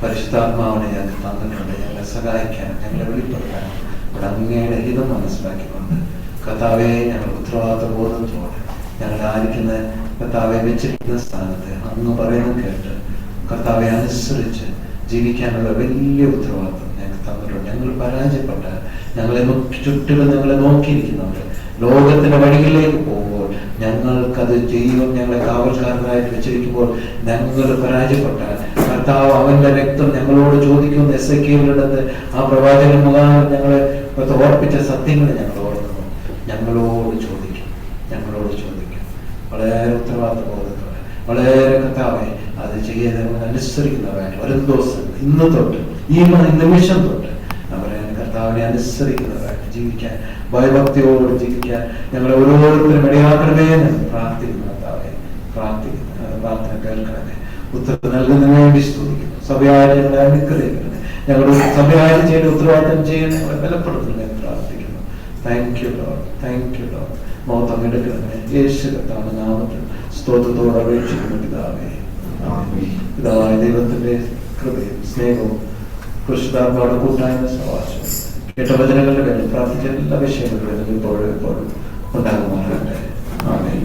S1: പരിശുദ്ധാത്മാവിനെ ഞങ്ങൾക്ക് തന്നിട്ടുണ്ട്. ഞങ്ങളെ സഹായിക്കാനും ഞങ്ങളെ വെളിപ്പെടുത്താനും ഇവിടെ അങ്ങയുടെ ഹിതം മനസ്സിലാക്കിക്കൊണ്ട് കർത്താവെ, ഞങ്ങൾ ഉത്തരവാദിത്വ ബോധത്തോടെ ഞങ്ങളായിരിക്കുന്ന കർത്താവെ വെച്ചിരിക്കുന്ന സ്ഥാനത്ത് അങ്ങ് പറയുന്നത് കേട്ട് കർത്താവെ അനുസരിച്ച് ജീവിക്കാനുള്ള വലിയ ഉത്തരവാദിത്വം ഞങ്ങൾക്ക് തന്നിട്ടുണ്ട്. ഞങ്ങൾ പരാജയപ്പെട്ട, ഞങ്ങളെ ചുറ്റിലും ഞങ്ങളെ നോക്കിയിരിക്കുന്നവർ ലോകത്തിന്റെ വഴികളിലേക്ക് പോകുമ്പോൾ ഞങ്ങൾക്കത് ചെയ്യും. ഞങ്ങളെ കാവൽക്കാരനായിട്ട് വെച്ചിരിക്കുമ്പോൾ ഞങ്ങൾ പരാജയപ്പെട്ടാൽ കർത്താവ് അവന്റെ രക്തം ഞങ്ങളോട് ചോദിക്കുന്ന എസെക്കിയേലിനടുത്ത് ആ പ്രവാചകൻ മുഖാന്തരം ഞങ്ങളെ ഓർപ്പിച്ച സത്യങ്ങൾ ഞങ്ങൾ ഓർക്കുന്നു. ഞങ്ങളോട് ചോദിക്കും. വളരെ ഉത്തരവാദിത്വ ബോധത്തോടെ, വളരെ കർത്താവെ അത് ചെയ്യാൻ ഞങ്ങൾ അനുസരിക്കുന്നവരായിട്ട് വരും ദിവസം ഇന്ന് തൊട്ട് ഈ നിമിഷം തൊട്ട് അവരെ കർത്താവിനെ അനുസരിക്കുന്നവരായിട്ട് ജീവിക്കാൻ, ഭയഭക്തിയോട് ജീവിക്കാൻ ഞങ്ങളെ ഓരോരുത്തരും ഇടയാക്കണമേ എന്ന് പ്രാർത്ഥിക്കുന്നു. കർത്താവെ, പ്രാർത്ഥന കേൾക്കണമേ. ഉത്തരവ് നൽകുന്നതിന് വേണ്ടി സ്തുതിക്കുന്നു. സഭയായി ഞങ്ങളെ അനുഗ്രഹിക്കണമേ. ഞങ്ങളുടെ സഭയായി ചെയ്യേണ്ട ഉത്തരവാദിത്തം ചെയ്യാൻ ഞങ്ങളെ ബലപ്പെടുത്തണമേ എന്ന് പ്രാർത്ഥിക്കുന്നു. Thank you lord. മൗത്തം എടുക്കണമേ. യേശു കർത്താവിന്റെ നാമത്തിൽ സ്തോത്രത്തോടെ അപേക്ഷിക്കുന്ന പിതാവേ. പിതാവായ ദൈവത്തിന്റെ കൃപയും സ്നേഹവും പരിശുദ്ധാത്മാവിന്റെ കൂട്ടായ്മ സഹവാസവും കേട്ട വചനങ്ങളുടെ പേരിൽ പ്രാർത്ഥിച്ച എല്ലാ വിഷയങ്ങളിലും ഇപ്പോഴും ഉണ്ടാകുമാറാകട്ടെ. ആമേൻ.